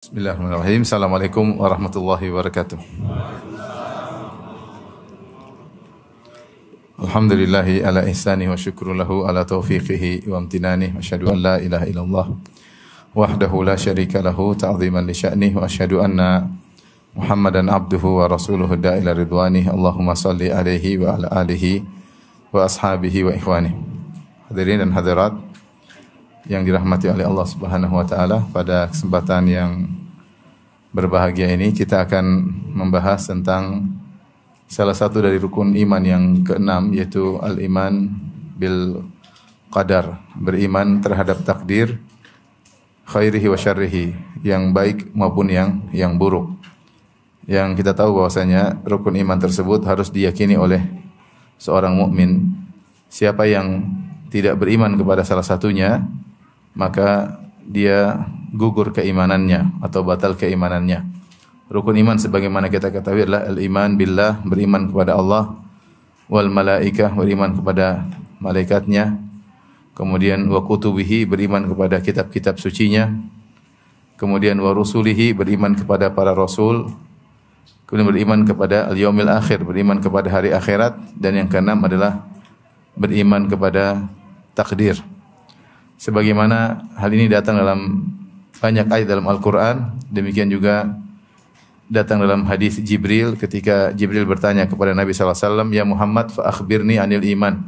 Bismillahirrahmanirrahim. Assalamualaikum warahmatullahi wabarakatuh. Alhamdulillahi ala ihsani wa syukru lahu ala taufiqihi wa amtinani wa asyhadu an la ilaha illallah wahdahu la syarika lahu ta'ziman li sya'nih wa asyhadu anna Muhammadan abduhu wa rasuluhu da'ila ridwanih. Allahumma salli alaihi wa ala alihi wa ashabihi wa ikhwanih. Hadirin dan hadirat yang dirahmati oleh Allah Subhanahu wa taala, pada kesempatan yang berbahagia ini kita akan membahas tentang salah satu dari rukun iman yang keenam, yaitu al-iman bil qadar, beriman terhadap takdir khairihi wa syarrihi, yang baik maupun yang buruk. Yang kita tahu bahwasanya rukun iman tersebut harus diyakini oleh seorang mukmin. Siapa yang tidak beriman kepada salah satunya, maka dia gugur keimanannya atau batal keimanannya. Rukun iman sebagaimana kita ketahui adalah al-iman billah, beriman kepada Allah, wal malaikah, beriman kepada malaikatnya, kemudian wa kutubihi, beriman kepada kitab-kitab sucinya, kemudian wa rusulihi, beriman kepada para rasul, kemudian beriman kepada al-yaumil akhir, beriman kepada hari akhirat, dan yang keenam adalah beriman kepada takdir. Sebagaimana hal ini datang dalam banyak ayat dalam Al-Quran, demikian juga datang dalam hadis Jibril ketika Jibril bertanya kepada Nabi SAW, "Ya Muhammad, fa akhbirni anil iman."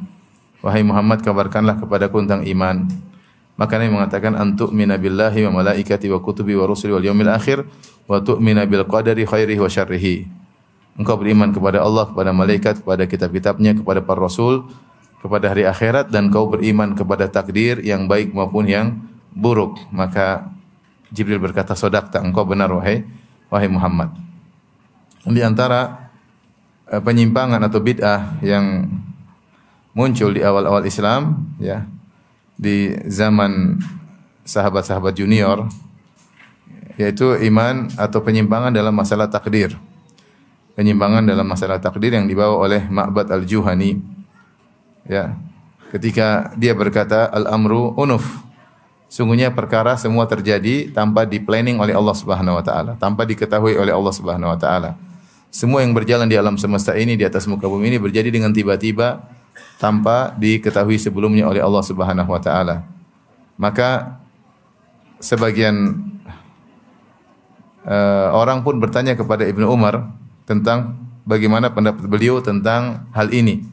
Wahai Muhammad, kabarkanlah kepadaku tentang iman. Maka Nabi mengatakan, "Antu'mina billahi wa malaikati wa kutubi wa rusuli wal yaumil akhir wa tu'mina bil qadari khairihi wa syarrihi." Engkau beriman kepada Allah, kepada malaikat, kepada kitab-kitabnya, kepada para rasul, kepada hari akhirat, dan kau beriman kepada takdir yang baik maupun yang buruk. Maka Jibril berkata, "Shadaqta, engkau benar wahai Muhammad." Di antara penyimpangan atau bid'ah yang muncul di awal-awal Islam, ya, di zaman sahabat-sahabat junior, yaitu iman atau penyimpangan dalam masalah takdir. Penyimpangan dalam masalah takdir yang dibawa oleh Ma'bad al-Juhani. Ya, ketika dia berkata al-amru unuf, sungguhnya perkara semua terjadi tanpa di-planning oleh Allah Subhanahu wa taala, tanpa diketahui oleh Allah Subhanahu wa taala. Semua yang berjalan di alam semesta ini, di atas muka bumi ini, berjadi dengan tiba-tiba tanpa diketahui sebelumnya oleh Allah Subhanahu wa taala. Maka sebagian orang pun bertanya kepada Ibnu Umar tentang bagaimana pendapat beliau tentang hal ini.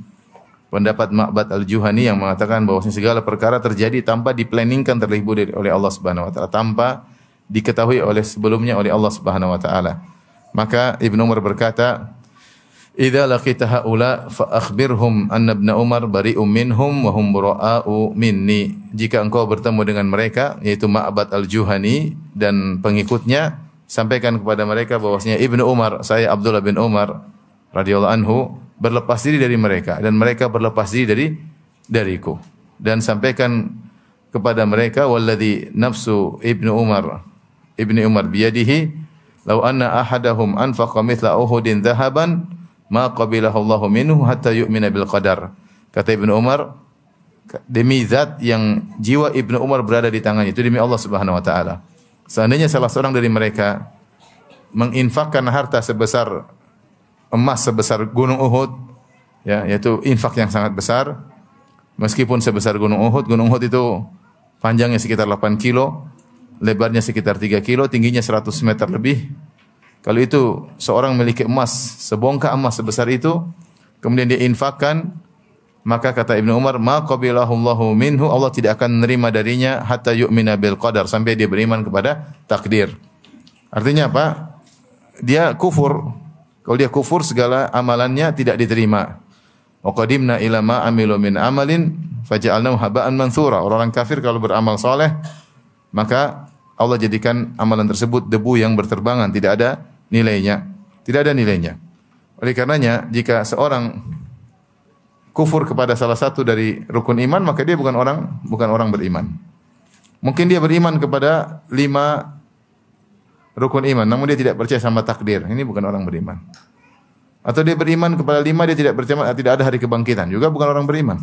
Pendapat Ma'bad al-Juhani yang mengatakan bahwasanya segala perkara terjadi tanpa diplanningkan terlebih dahulu oleh Allah Subhanahu wa taala, tanpa diketahui oleh sebelumnya oleh Allah Subhanahu wa taala. Maka Ibnu Umar berkata, "Idza laqita haula fa akhbirhum anna Ibnu Umar bari'um minhum wa hum bura'u minni." Jika engkau bertemu dengan mereka, yaitu Ma'bad al-Juhani dan pengikutnya, sampaikan kepada mereka bahwasanya Ibnu Umar, saya Abdullah bin Umar radhiyallahu anhu, berlepas diri dari mereka dan mereka berlepas diri dariku. Dan sampaikan kepada mereka, walladzi nafsu ibnu Umar biyadihi, law anna ahadahum anfaqa mithla uhudin dhahaban ma qabilahu Allahu minhu hatta yu'mina bil qadar. Kata Ibnu Umar, demi zat yang jiwa Ibnu Umar berada di tangannya, itu demi Allah Subhanahu wa taala, seandainya salah seorang dari mereka menginfakkan harta sebesar emas sebesar gunung Uhud, ya, yaitu infak yang sangat besar, meskipun sebesar gunung Uhud itu panjangnya sekitar 8 kilo, lebarnya sekitar 3 kilo, tingginya 100 meter lebih. Kalau itu seorang memiliki emas, sebongkah emas sebesar itu, kemudian dia infakkan, maka kata Ibnu Umar, ma qabilahu Allahu minhu, Allah tidak akan menerima darinya hatta yu'mina bil qadar, sampai dia beriman kepada takdir. Artinya apa? Dia kufur. Kalau dia kufur, segala amalannya tidak diterima. Wa qadimna ila ma amilu min amalin faja'alnahu haba'an mantsura. Orang kafir kalau beramal saleh, maka Allah jadikan amalan tersebut debu yang berterbangan, tidak ada nilainya. Tidak ada nilainya. Oleh karenanya, jika seorang kufur kepada salah satu dari rukun iman, maka dia bukan orang beriman. Mungkin dia beriman kepada 5 rukun iman, namun dia tidak percaya sama takdir. Ini bukan orang beriman. Atau dia beriman kepada 5, dia tidak percaya tidak ada hari kebangkitan, juga bukan orang beriman.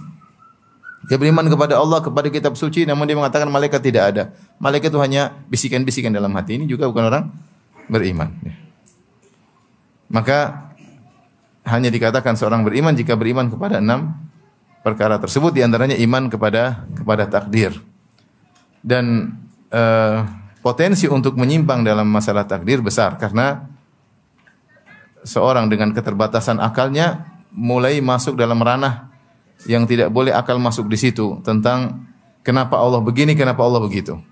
Dia beriman kepada Allah, kepada kitab suci, namun dia mengatakan malaikat tidak ada. Malaikat itu hanya bisikan-bisikan dalam hati. Ini juga bukan orang beriman. Maka hanya dikatakan seorang beriman jika beriman kepada 6 perkara tersebut, di antaranya iman kepada takdir. Dan potensi untuk menyimpang dalam masalah takdir besar karena seorang dengan keterbatasan akalnya mulai masuk dalam ranah yang tidak boleh akal masuk di situ, tentang kenapa Allah begini, kenapa Allah begitu.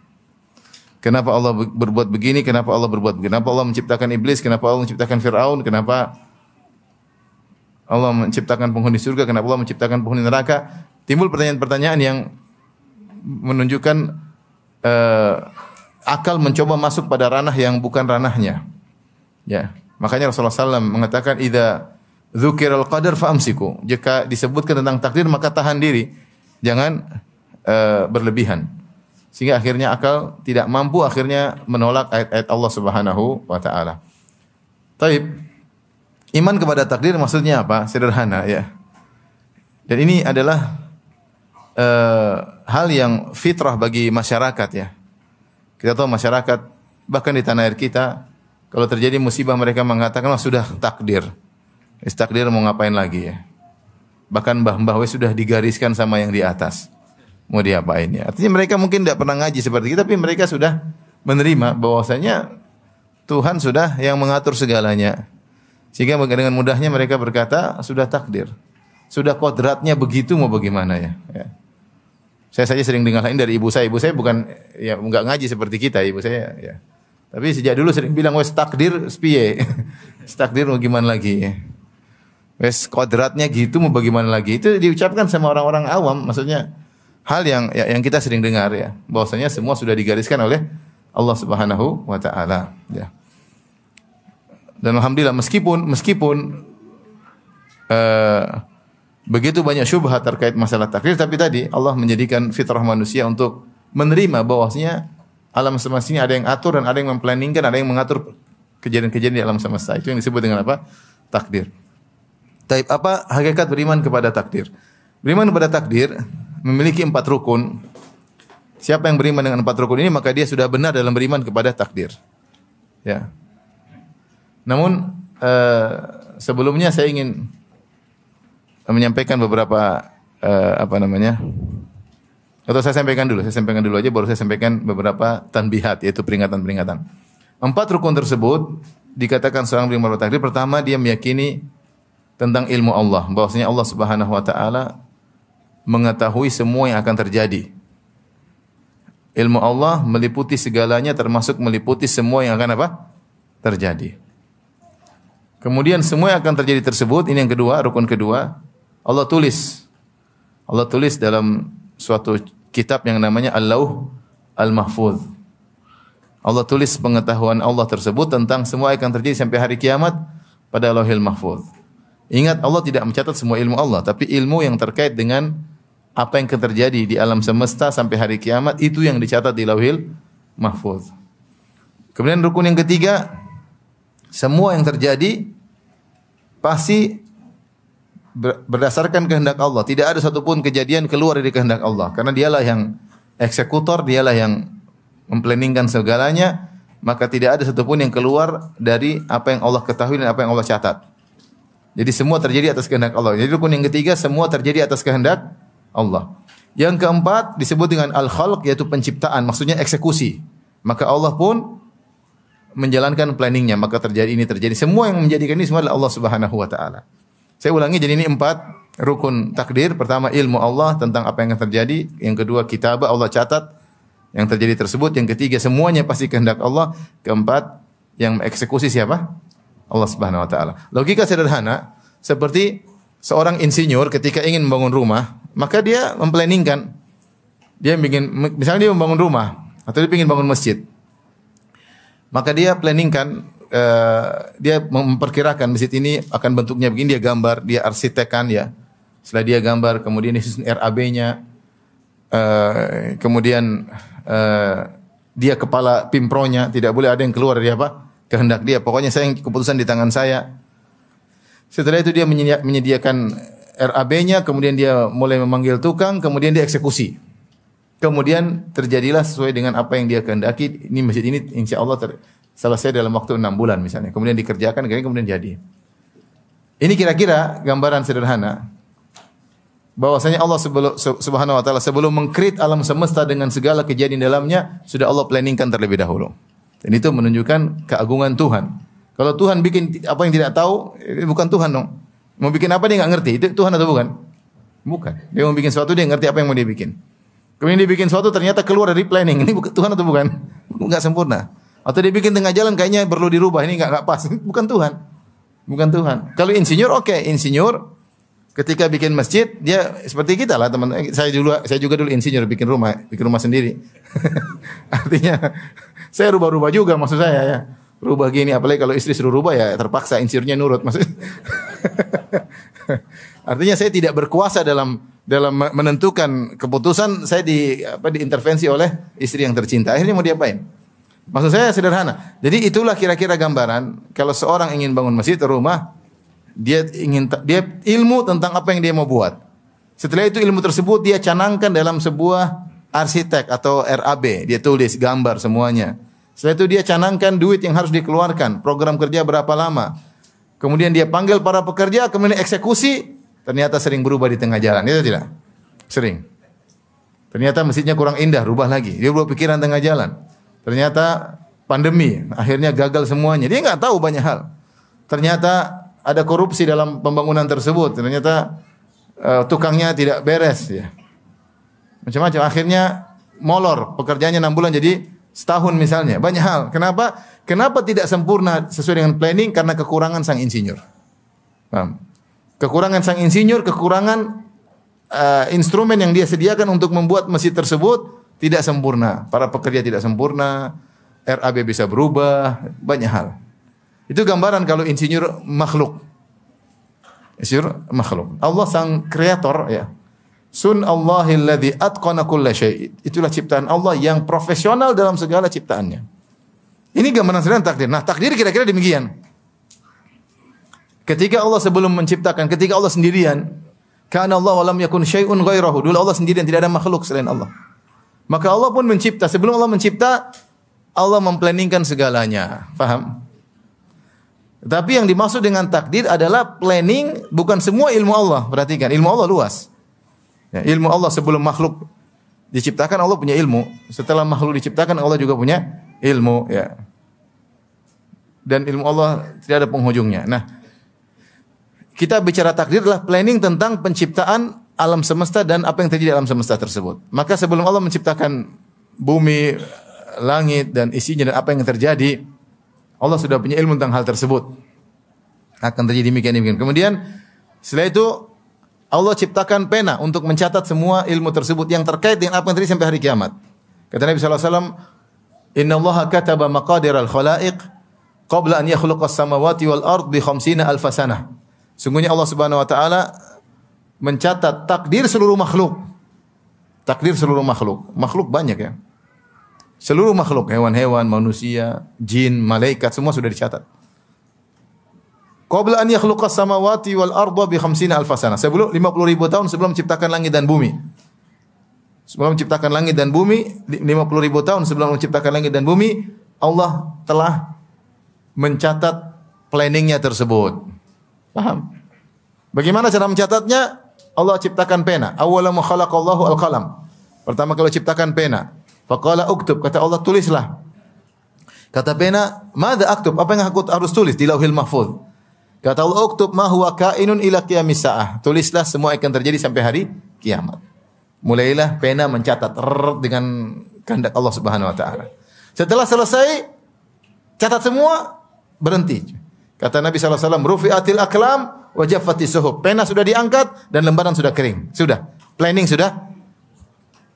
Kenapa Allah berbuat begini, kenapa Allah berbuat begini. Kenapa Allah menciptakan iblis, kenapa Allah menciptakan Firaun, kenapa Allah menciptakan penghuni surga, kenapa Allah menciptakan penghuni neraka. Timbul pertanyaan-pertanyaan yang menunjukkan akal mencoba masuk pada ranah yang bukan ranahnya. Ya, makanya Rasulullah SAW mengatakan idza dzukiral qadar fa'amsiku. Jika disebutkan tentang takdir maka tahan diri, jangan berlebihan. Sehingga akhirnya akal tidak mampu, akhirnya menolak ayat-ayat Allah Subhanahu wa taala. Taib. Iman kepada takdir maksudnya apa? Sederhana ya. Dan ini adalah hal yang fitrah bagi masyarakat ya. Kita tahu masyarakat bahkan di tanah air kita kalau terjadi musibah mereka mengatakan sudah takdir. Takdir mau ngapain lagi ya? Bahkan mbah-mbah sudah digariskan sama yang di atas. Mau diapain ya? Artinya mereka mungkin tidak pernah ngaji seperti kita, tapi mereka sudah menerima bahwasanya Tuhan sudah yang mengatur segalanya. Sehingga dengan mudahnya mereka berkata sudah takdir. Sudah kodratnya begitu, mau bagaimana ya? Saya saja sering dengar lain dari ibu saya. Ibu saya bukan ya enggak ngaji seperti kita, ibu saya ya. Tapi sejak dulu sering bilang wes takdir piye. Takdir mau gimana lagi ya? Wes kodratnya gitu mau bagaimana lagi. Itu diucapkan sama orang-orang awam, maksudnya hal yang kita sering dengar ya, bahwasanya semua sudah digariskan oleh Allah Subhanahu wa taala ya. Dan alhamdulillah meskipun begitu banyak syubhat terkait masalah takdir, tapi tadi Allah menjadikan fitrah manusia untuk menerima bahwasanya alam semesta ini ada yang atur dan ada yang memplanningkan, ada yang mengatur kejadian-kejadian di alam semesta. Itu yang disebut dengan apa? Takdir. Taib, apa hakikat beriman kepada takdir? Beriman kepada takdir memiliki 4 rukun. Siapa yang beriman dengan 4 rukun ini maka dia sudah benar dalam beriman kepada takdir. Ya. Namun sebelumnya saya ingin menyampaikan beberapa atau saya sampaikan dulu aja, baru saya sampaikan beberapa tanbihat, yaitu peringatan-peringatan. 4 rukun tersebut dikatakan seorang beriman kepada takdir. Pertama, dia meyakini tentang ilmu Allah, bahwasanya Allah Subhanahu wa taala mengetahui semua yang akan terjadi. Ilmu Allah meliputi segalanya, termasuk meliputi semua yang akan terjadi. Kemudian semua yang akan terjadi tersebut, ini yang kedua, rukun kedua, Allah tulis dalam suatu kitab yang namanya Al-Lauh Al-Mahfuz. Allah tulis pengetahuan Allah tersebut tentang semua yang akan terjadi sampai hari kiamat pada Lauhil Mahfuz. Ingat, Allah tidak mencatat semua ilmu Allah, tapi ilmu yang terkait dengan apa yang akan terjadi di alam semesta sampai hari kiamat, itu yang dicatat di Lauhil Mahfuz. Kemudian rukun yang ketiga, semua yang terjadi pasti berdasarkan kehendak Allah. Tidak ada satupun kejadian keluar dari kehendak Allah, karena dialah yang eksekutor, dialah yang memplanningkan segalanya, maka tidak ada satupun yang keluar dari apa yang Allah ketahui dan apa yang Allah catat. Jadi semua terjadi atas kehendak Allah. Jadi rukun yang ketiga, semua terjadi atas kehendak Allah. Yang keempat disebut dengan al-khalq, yaitu penciptaan, maksudnya eksekusi. Maka Allah pun menjalankan planningnya, maka terjadi ini terjadi. Semua yang menjadikan ini semua adalah Allah Subhanahu wa taala. Saya ulangi, jadi ini 4 rukun takdir. Pertama, ilmu Allah tentang apa yang akan terjadi. Yang kedua, kitabah, Allah catat yang terjadi tersebut. Yang ketiga, semuanya pasti kehendak Allah. Keempat, yang eksekusi siapa? Allah Subhanahu wa taala. Logika sederhana, seperti seorang insinyur ketika ingin membangun rumah, maka dia memplanningkan. Dia misalnya dia membangun rumah atau dia ingin bangun masjid. Maka dia planningkan, dia memperkirakan masjid ini akan bentuknya begini, dia gambar, dia arsitekkan ya. Setelah dia gambar, kemudian disusun RAB-nya, kemudian dia kepala pimpronya, tidak boleh ada yang keluar dari kehendak dia. Pokoknya keputusan di tangan saya. Setelah itu dia menyediakan RAB-nya, kemudian dia mulai memanggil tukang, kemudian dia eksekusi. Kemudian terjadilah sesuai dengan apa yang dia kehendaki. Ini masjid ini insya Allah selesai dalam waktu 6 bulan misalnya. Kemudian dikerjakan, kemudian jadi. Ini kira-kira gambaran sederhana bahwasanya Allah Subhanahu wa taala sebelum meng-create alam semesta dengan segala kejadian dalamnya sudah Allah planningkan terlebih dahulu. Dan itu menunjukkan keagungan Tuhan. Kalau Tuhan bikin apa yang tidak tahu, bukan Tuhan dong. Mau bikin apa dia enggak ngerti. Itu Tuhan atau bukan? Bukan. Dia mau bikin sesuatu dia ngerti apa yang mau dia bikin. Kemudian dia bikin sesuatu ternyata keluar dari planning. Ini bukan Tuhan atau bukan? Enggak sempurna. Atau dia bikin tengah jalan kayaknya perlu dirubah. Ini enggak pas. Bukan Tuhan. Bukan Tuhan. Kalau insinyur oke, insinyur ketika bikin masjid dia seperti kita lah teman. Saya juga dulu insinyur bikin rumah sendiri. Artinya saya rubah-rubah juga maksud saya ya. Rubah gini apalagi kalau istri suruh rubah ya terpaksa insinyurnya nurut maksud. Artinya saya tidak berkuasa dalam menentukan keputusan, saya diintervensi oleh istri yang tercinta. Akhirnya mau diapain? Maksud saya sederhana. Jadi itulah kira-kira gambaran kalau seorang ingin bangun masjid atau rumah, dia ilmu tentang apa yang dia mau buat. Setelah itu ilmu tersebut dia canangkan dalam sebuah arsitek atau RAB, dia tulis gambar semuanya. Setelah itu dia canangkan duit yang harus dikeluarkan, program kerja berapa lama. Kemudian dia panggil para pekerja, kemudian eksekusi, ternyata sering berubah di tengah jalan. Itu tidak? Sering. Ternyata masjidnya kurang indah, rubah lagi. Dia berubah pikiran tengah jalan. Ternyata pandemi, akhirnya gagal semuanya. Dia enggak tahu banyak hal. Ternyata ada korupsi dalam pembangunan tersebut. Ternyata tukangnya tidak beres ya. Macam-macam. Akhirnya molor, pekerjaannya 6 bulan jadi setahun misalnya. Banyak hal. Kenapa? Kenapa tidak sempurna sesuai dengan planning? Karena kekurangan sang insinyur. Paham? Kekurangan sang insinyur, kekurangan instrumen yang dia sediakan untuk membuat masjid tersebut tidak sempurna. Para pekerja tidak sempurna, RAB bisa berubah, banyak hal. Itu gambaran kalau insinyur makhluk. Insinyur makhluk. Allah sang kreator ya. Sun Allahil ladzi atqana kulla syai'. Itulah ciptaan Allah yang profesional dalam segala ciptaannya. Ini gambaran sederhana takdir. Nah, takdir kira-kira demikian. Ketika Allah sebelum menciptakan, ketika Allah sendirian, kana Allah wa lam yakun syai'un ghairahu. Dulu Allah sendirian, tidak ada makhluk selain Allah. Maka Allah pun mencipta. Sebelum Allah mencipta, Allah memplanningkan segalanya. Faham? Tapi yang dimaksud dengan takdir adalah planning, bukan semua ilmu Allah. Perhatikan, ilmu Allah luas. Ya, ilmu Allah sebelum makhluk diciptakan Allah punya ilmu. Setelah makhluk diciptakan Allah juga punya ilmu. Ya. Dan ilmu Allah tidak ada penghujungnya. Nah, kita bicara takdir adalah planning tentang penciptaan alam semesta dan apa yang terjadi di alam semesta tersebut. Maka sebelum Allah menciptakan bumi, langit dan isinya dan apa yang terjadi, Allah sudah punya ilmu tentang hal tersebut. Akan terjadi demikian. Kemudian setelah itu Allah ciptakan pena untuk mencatat semua ilmu tersebut yang terkait dengan apa yang terjadi sampai hari kiamat. Kata Nabi sallallahu alaihi wasallam, "Innallaha kataba maqadiral khalaiq qabla an yakhluqas samawati wal ard bi 50,000 sanah." Sungguhnya Allah Subhanahu wa taala mencatat takdir seluruh makhluk. Takdir seluruh makhluk. Makhluk banyak ya. Seluruh makhluk, hewan-hewan, manusia, jin, malaikat semua sudah dicatat. Qabla an yakhluqas samawati wal arda bi 50,000 sanah. Sebelum 50,000 tahun sebelum menciptakan langit dan bumi. Sebelum menciptakan langit dan bumi, 50,000 tahun sebelum menciptakan langit dan bumi, Allah telah mencatat planningnya tersebut. Paham? Bagaimana cara mencatatnya? Allah ciptakan pena. Awwala ma khalaqallahu al-qalam. Pertama kali ciptakan pena. Faqala uktub, kata Allah tulislah. Kata pena, "Madza aktub?" Apa yang aku harus tulis di Lauhil Mahfuz? Kata Allah, "Uktub ma huwa kainun ila qiyamis saah." Tulislah semua akan terjadi sampai hari kiamat. Mulailah pena mencatat dengan kehendak Allah Subhanahu wa taala. Setelah selesai catat semua, berhenti. Kata Nabi sallallahu alaihi wasallam, "Rufi'atil aqlam wa jaffatis suhuf." Pena sudah diangkat dan lembaran sudah kering. Sudah. Planning sudah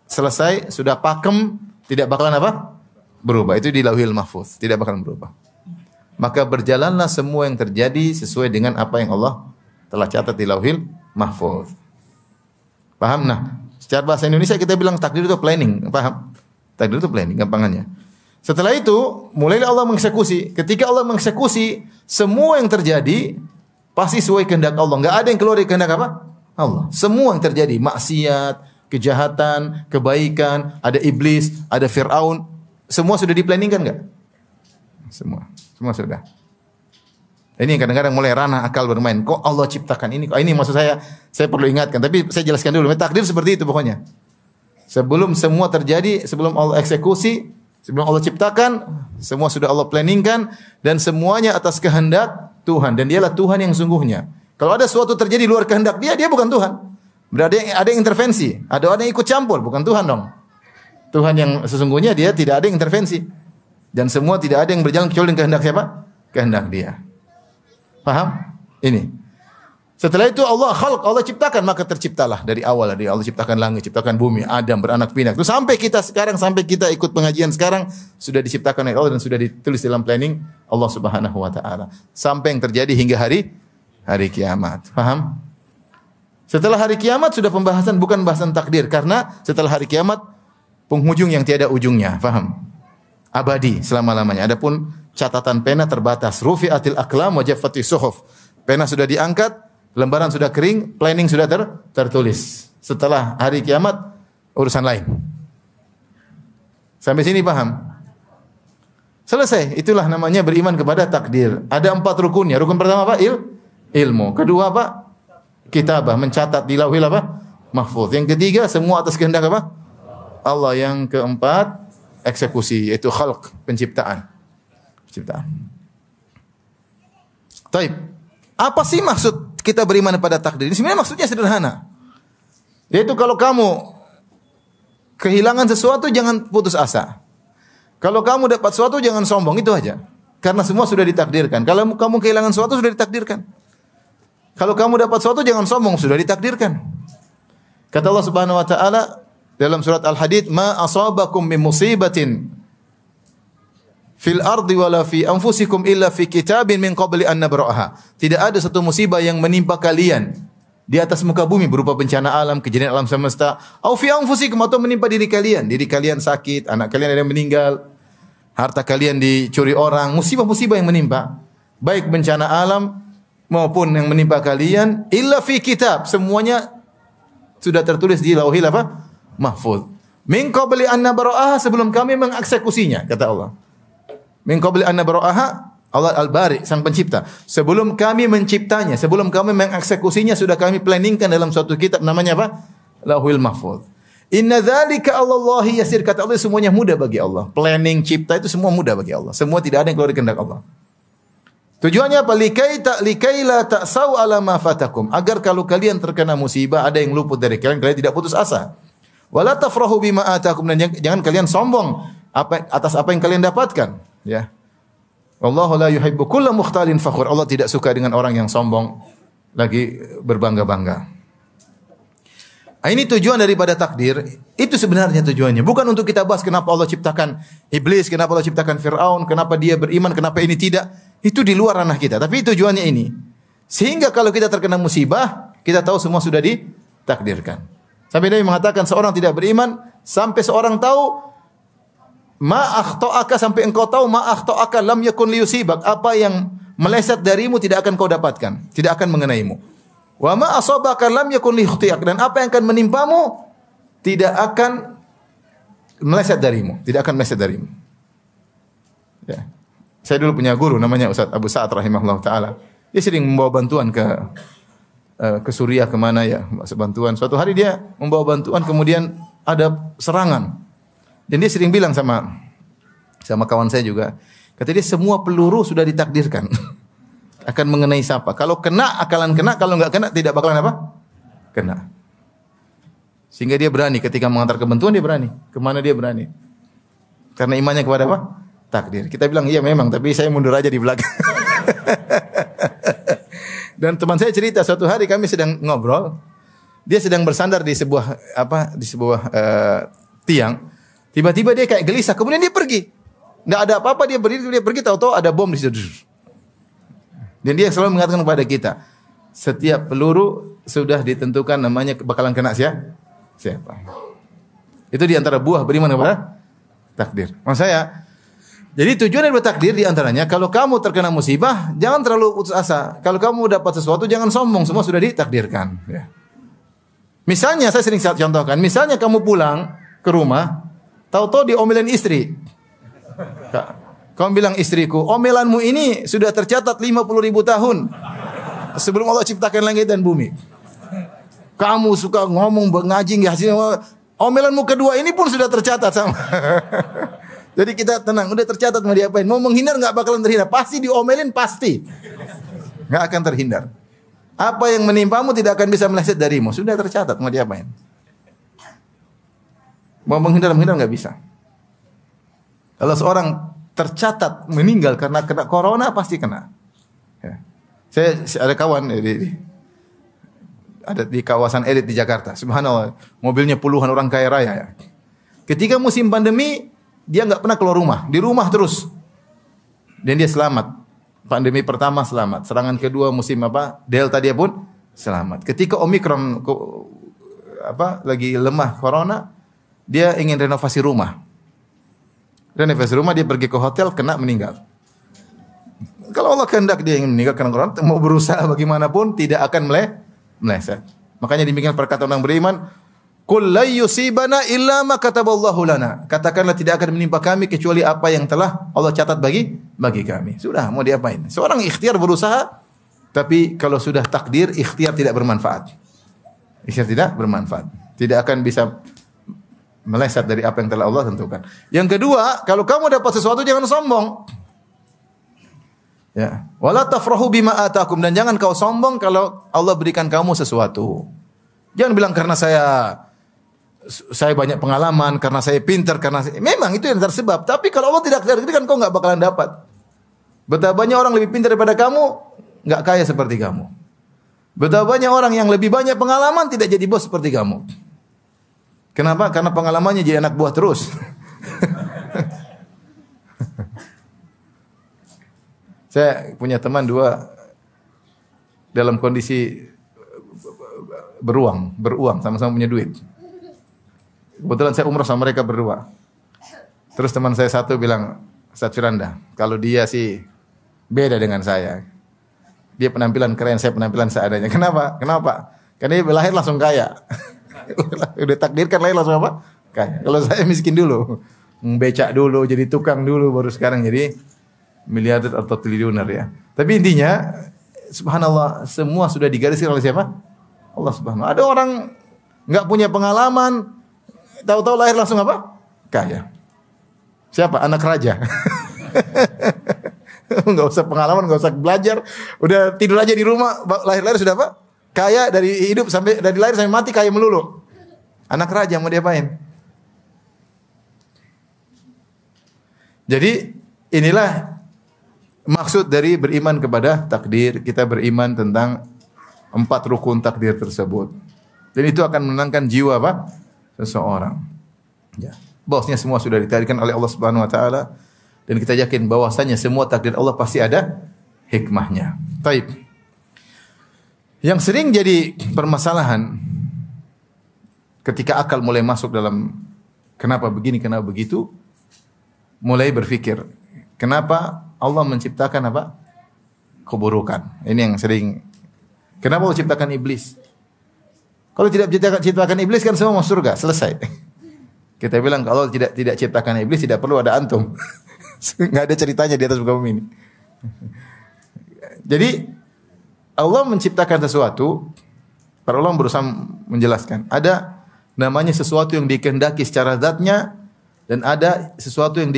selesai, sudah pakem, tidak bakalan apa? Berubah. Itu di Lauhil Mahfuz, tidak bakalan berubah. Maka berjalanlah semua yang terjadi sesuai dengan apa yang Allah telah catat di Lauhil Mahfuz. Paham? Nah, secara bahasa Indonesia kita bilang takdir itu planning. Paham? Takdir itu planning, gampangannya. Setelah itu, mulailah Allah mengeksekusi. Ketika Allah mengeksekusi, semua yang terjadi pasti sesuai kehendak Allah. Enggak ada yang keluar dari kehendak apa? Allah. Semua yang terjadi, maksiat, kejahatan, kebaikan, ada iblis, ada Fir'aun, semua sudah diplanningkan enggak? Semua sudah. Ini kadang-kadang mulai ranah akal bermain. Kok Allah ciptakan ini? Ini maksud saya perlu ingatkan. Tapi saya jelaskan dulu. Takdir seperti itu pokoknya. Sebelum semua terjadi, sebelum Allah eksekusi, sebelum Allah ciptakan, semua sudah Allah planningkan dan semuanya atas kehendak Tuhan. Dan dialah Tuhan yang sungguhnya. Kalau ada sesuatu terjadi luar kehendak dia bukan Tuhan. Berarti ada yang intervensi. Ada orang yang ikut campur, bukan Tuhan dong. Tuhan yang sesungguhnya dia tidak ada yang intervensi. Dan semua tidak ada yang berjalan kecuali dengan kehendak siapa? Kehendak dia. Paham? Ini. Setelah itu Allah ciptakan, maka terciptalah dari awal. Dari Allah ciptakan langit, ciptakan bumi, Adam beranak pinak. Terus sampai kita sekarang, sampai kita ikut pengajian sekarang, sudah diciptakan oleh Allah dan sudah ditulis dalam planning Allah Subhanahu wa taala. Sampai yang terjadi hingga hari kiamat. Paham? Setelah hari kiamat sudah pembahasan, bukan bahasan takdir, karena setelah hari kiamat penghujung yang tiada ujungnya. Paham? Abadi selama-lamanya. Adapun catatan pena terbatas. Rufi'atil aqlam wa jaffatis suhuf. Pena sudah diangkat, lembaran sudah kering, planning sudah tertulis. Setelah hari kiamat urusan lain. Sampai sini paham? Selesai. Itulah namanya beriman kepada takdir. Ada 4 rukunnya. Rukun pertama apa? Ilmu. Kedua apa? Kitabah, mencatat di lauhil apa? Mahfuz. Yang ketiga semua atas kehendak apa? Allah. Yang keempat eksekusi, yaitu khalq, penciptaan. Taib. Apa sih maksud kita beriman pada takdir? Ini sebenarnya maksudnya sederhana. Yaitu kalau kamu kehilangan sesuatu jangan putus asa. Kalau kamu dapat sesuatu jangan sombong, itu aja. Karena semua sudah ditakdirkan. Kalau kamu kehilangan sesuatu sudah ditakdirkan. Kalau kamu dapat sesuatu jangan sombong, sudah ditakdirkan. Kata Allah Subhanahu wa taala dalam surat Al-Hadid, "Ma asabakum min musibatin fil ardi wala fi anfusikum illa fi kitabin min qabli an nabra'aha." Tidak ada satu musibah yang menimpa kalian di atas muka bumi berupa bencana alam, kejadian alam semesta, au fi anfusikum, atau menimpa diri kalian. Diri kalian sakit, anak kalian ada yang meninggal, harta kalian dicuri orang, musibah-musibah yang menimpa, baik bencana alam maupun yang menimpa kalian, illa fi kitab, semuanya sudah tertulis di lauhil apa? Mahfuz. Min qabli an nabra'aha, sebelum kami mengeksekusinya, kata Allah. Min qabli an nabra'aha, Allah Al-Bari, sang pencipta. Sebelum kami menciptanya, sebelum kami mengeksekusinya, sudah kami planningkan dalam suatu kitab, namanya apa? Lauhil Mahfuz. Inna dzalika 'alallahi yasir, kata Allah, semuanya mudah bagi Allah. Planning cipta itu semua mudah bagi Allah. Semua tidak ada yang keluar dari kehendak Allah. Tujuannya apa? Likai la ta'sau 'ala ma fatakum. Agar kalau kalian terkena musibah, ada yang luput dari kalian, kalian tidak putus asa. Wala tafrahu bima atakum, dan jangan kalian sombong atas apa yang kalian dapatkan, ya. Wallahu la yuhibbu kulla mukhtalin fakhur. Allah tidak suka dengan orang yang sombong lagi berbangga-bangga. Ini tujuan daripada takdir. Itu sebenarnya tujuannya. Bukan untuk kita bahas kenapa Allah ciptakan iblis, kenapa Allah ciptakan Fir'aun, kenapa dia beriman, kenapa ini tidak. Itu di luar ranah kita. Tapi tujuannya ini. Sehingga kalau kita terkena musibah, kita tahu semua sudah ditakdirkan. Sampai Nabi mengatakan seorang tidak beriman sampai seorang tahu ma akhta'aka, sampai engkau tahu ma akhta'aka lam yakun liyusibak, apa yang meleset darimu tidak akan kau dapatkan, tidak akan mengenaimu. Wa ma asabaka lam yakun liyukhti'ak, dan apa yang akan menimpamu tidak akan meleset darimu, tidak akan meleset darimu. Ya. Saya dulu punya guru namanya Ustaz Abu Sa'ad rahimahullah taala. Dia sering membawa bantuan ke Suriah, kemana ya, bantuan. Suatu hari dia membawa bantuan, kemudian ada serangan. Dan dia sering bilang sama kawan saya juga, kata dia semua peluru sudah ditakdirkan akan mengenai siapa. Kalau kena akalan kena, kalau enggak kena tidak bakalan apa? Kena. Sehingga dia berani ketika mengantar kebentuan, dia berani. Kemana dia berani? Karena imannya kepada apa? Takdir. Kita bilang iya memang, tapi saya mundur aja di belakang. Dan teman saya cerita suatu hari kami sedang ngobrol, dia sedang bersandar di sebuah tiang. Tiba-tiba dia kayak gelisah, kemudian dia pergi. Enggak ada apa-apa, dia pergi, tahu-tahu ada bom di situ. Dan dia selalu mengatakan kepada kita, setiap peluru sudah ditentukan namanya bakalan kena siapa. Itu di antara buah beriman kepada takdir. Maksud saya, jadi tujuan dari takdir di antaranya, kalau kamu terkena musibah, jangan terlalu putus asa. Kalau kamu dapat sesuatu, jangan sombong, semua sudah ditakdirkan. Ya. Misalnya saya sering contohkan, misalnya kamu pulang ke rumah, tahu-tahu diomelin istri. Kamu bilang istriku, omelanmu ini sudah tercatat 50.000 tahun sebelum Allah ciptakan langit dan bumi. Kamu suka ngomong ngaji nggak hasilnya, omelanmu kedua ini pun sudah tercatat sama. Jadi kita tenang, udah tercatat mau diapain? Mau menghindar nggak bakalan terhindar, pasti diomelin pasti, nggak akan terhindar. Apa yang menimpamu tidak akan bisa meleset darimu, sudah tercatat mau diapain? Mau menghindar nggak bisa. Kalau seorang tercatat meninggal karena kena corona pasti kena. Ya. Saya ada kawan ada di kawasan elit di Jakarta. Subhanallah, mobilnya puluhan orang kaya raya. Ya. Ketika musim pandemi, dia nggak pernah keluar rumah, di rumah terus. Dan dia selamat. Pandemi pertama selamat, serangan kedua musim Delta dia pun selamat. Ketika Omikron lagi lemah corona, dia ingin renovasi rumah. Renovasi rumah, dia pergi ke hotel, kena meninggal. Kalau Allah kehendak dia ingin meninggal karena corona, mau berusaha bagaimanapun tidak akan meleset. Makanya demikian perkataan orang beriman, "Qul la yusibana illa ma kataballahu lana." Katakanlah tidak akan menimpa kami kecuali apa yang telah Allah catat bagi kami. Sudah, mau diapain? Seorang ikhtiar berusaha, tapi kalau sudah takdir, ikhtiar tidak bermanfaat. Ikhtiar tidak bermanfaat. Tidak akan bisa meleset dari apa yang telah Allah tentukan. Yang kedua, kalau kamu dapat sesuatu jangan sombong. Ya, wala tafrahu bima atakum, dan jangan kau sombong kalau Allah berikan kamu sesuatu. Jangan bilang karena saya banyak pengalaman, karena saya pintar, memang itu yang tersebab. Tapi kalau Allah tidak takdirkan, kau nggak bakalan dapat. Betapa banyak orang lebih pintar daripada kamu, nggak kaya seperti kamu. Betapa banyak orang yang lebih banyak pengalaman tidak jadi bos seperti kamu. Kenapa? Karena pengalamannya jadi anak buah terus. Saya punya teman dua dalam kondisi beruang, sama-sama punya duit. Kebetulan saya umrah sama mereka berdua. Terus teman saya satu bilang, Ustaz Firanda, kalau dia sih beda dengan saya. Dia penampilan keren, saya penampilan seadanya. Kenapa? Karena dia lahir langsung kaya. Udah takdirkan lahir langsung apa? Kaya. Kalau saya miskin dulu. Becak dulu, jadi tukang dulu, baru sekarang jadi miliarder atau triliuner ya. Tapi intinya, subhanallah, semua sudah digariskan oleh siapa? Allah subhanahu. Ada orang nggak punya pengalaman, tahu-tahu lahir langsung apa? Kaya. Siapa? Anak raja. Nggak usah pengalaman, nggak usah belajar, udah tidur aja di rumah, lahir-lahir sudah apa? Kaya dari hidup sampai dari lahir sampai mati kaya melulu. Anak raja mau diapain? Jadi inilah maksud dari beriman kepada takdir. Kita beriman tentang 4 rukun takdir tersebut. Dan itu akan menenangkan jiwa apa? Seseorang. Ya. Bosnya semua sudah ditakdirkan oleh Allah Subhanahu wa taala, dan kita yakin bahwasanya semua takdir Allah pasti ada hikmahnya. Taib. Yang sering jadi permasalahan ketika akal mulai masuk dalam kenapa begini, kenapa begitu, mulai berpikir, kenapa Allah menciptakan apa? Keburukan. Ini yang sering. Kenapa Allah ciptakan iblis? Kalau tidak ciptakan iblis kan semua masuk surga, selesai. Kita bilang kalau tidak ciptakan iblis tidak perlu ada antum. Enggak ada ceritanya di atas muka bumi ini. Jadi Allah menciptakan sesuatu, para ulama berusaha menjelaskan. Ada namanya sesuatu yang dikehendaki secara zatnya, dan ada sesuatu yang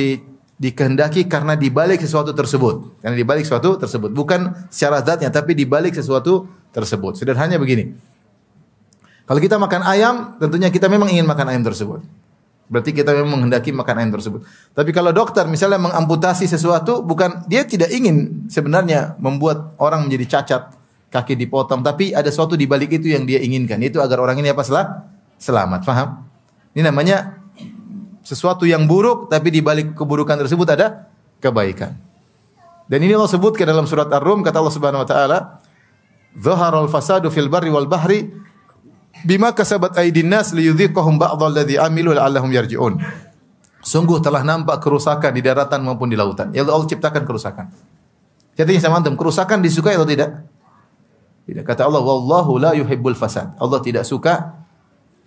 dikehendaki karena dibalik sesuatu tersebut. Karena dibalik sesuatu tersebut, bukan secara zatnya, tapi dibalik sesuatu tersebut. Sederhananya begini. Kalau kita makan ayam, tentunya kita memang ingin makan ayam tersebut. Berarti kita memang menghendaki makan ayam tersebut. Tapi kalau dokter misalnya mengamputasi sesuatu, bukan dia tidak ingin sebenarnya membuat orang menjadi cacat, kaki dipotong, tapi ada sesuatu di balik itu yang dia inginkan, itu agar orang ini apa? Selamat. Paham? Ini namanya sesuatu yang buruk, tapi di balik keburukan tersebut ada kebaikan. Dan ini Allah sebut ke dalam surat Ar-Rum, kata Allah Subhanahu wa taala, "Dhaharal fasadu fil barri wal bahri bima kasabat aydin nas liyudhiqahum ba'dhal ladzi amilu la'allahum yarji'un." Sungguh telah nampak kerusakan di daratan maupun di lautan. Ya Allah ciptakan kerusakan. Jadi sama antum, kerusakan disukai atau tidak? Tidak. Kata Allah, wallahu la yuhibbul fasad. Allah tidak suka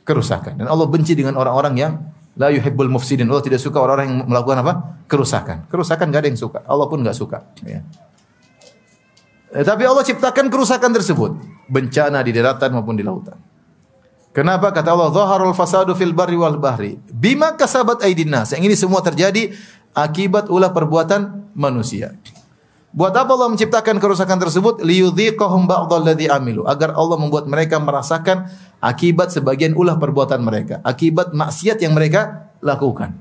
kerusakan. Dan Allah benci dengan orang-orang yang la yuhibbul mufsidin. Allah tidak suka orang-orang yang melakukan apa? Kerusakan. Kerusakan enggak ada yang suka. Allah pun enggak suka, ya. Tapi Allah ciptakan kerusakan tersebut, bencana di daratan maupun di lautan. Kenapa? Kata Allah, "Dhaharul fasadu fil barri wal bahri bima kasabat aydin nas." Yang ini semua terjadi akibat ulah perbuatan manusia. Buat apa Allah menciptakan kerusakan tersebut? Liyudhiqahum ba'dalladzi amilu, agar Allah membuat mereka merasakan akibat sebagian ulah perbuatan mereka, akibat maksiat yang mereka lakukan,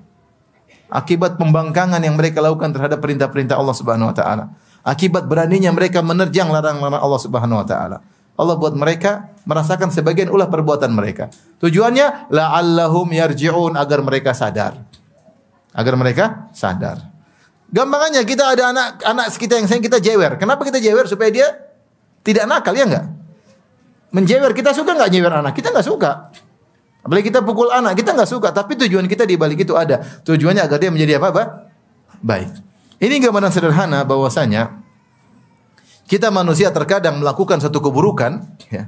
akibat pembangkangan yang mereka lakukan terhadap perintah-perintah Allah Subhanahu wa taala, akibat beraninya mereka menerjang larangan-larangan Allah Subhanahu wa taala. Allah buat mereka merasakan sebagian ulah perbuatan mereka. Tujuannya la'allahum yarji'un, agar mereka sadar. Agar mereka sadar. Gampangannya kita ada anak kita yang sayang kita jewer. Kenapa kita jewer? Supaya dia tidak nakal, ya enggak? Menjewer, kita suka enggak jewer anak? Kita enggak suka. Apalagi kita pukul anak, kita enggak suka. Tapi tujuan kita di balik itu ada. Tujuannya agar dia menjadi apa? Baik. Ini gambaran sederhana bahwasanya kita manusia terkadang melakukan satu keburukan, ya.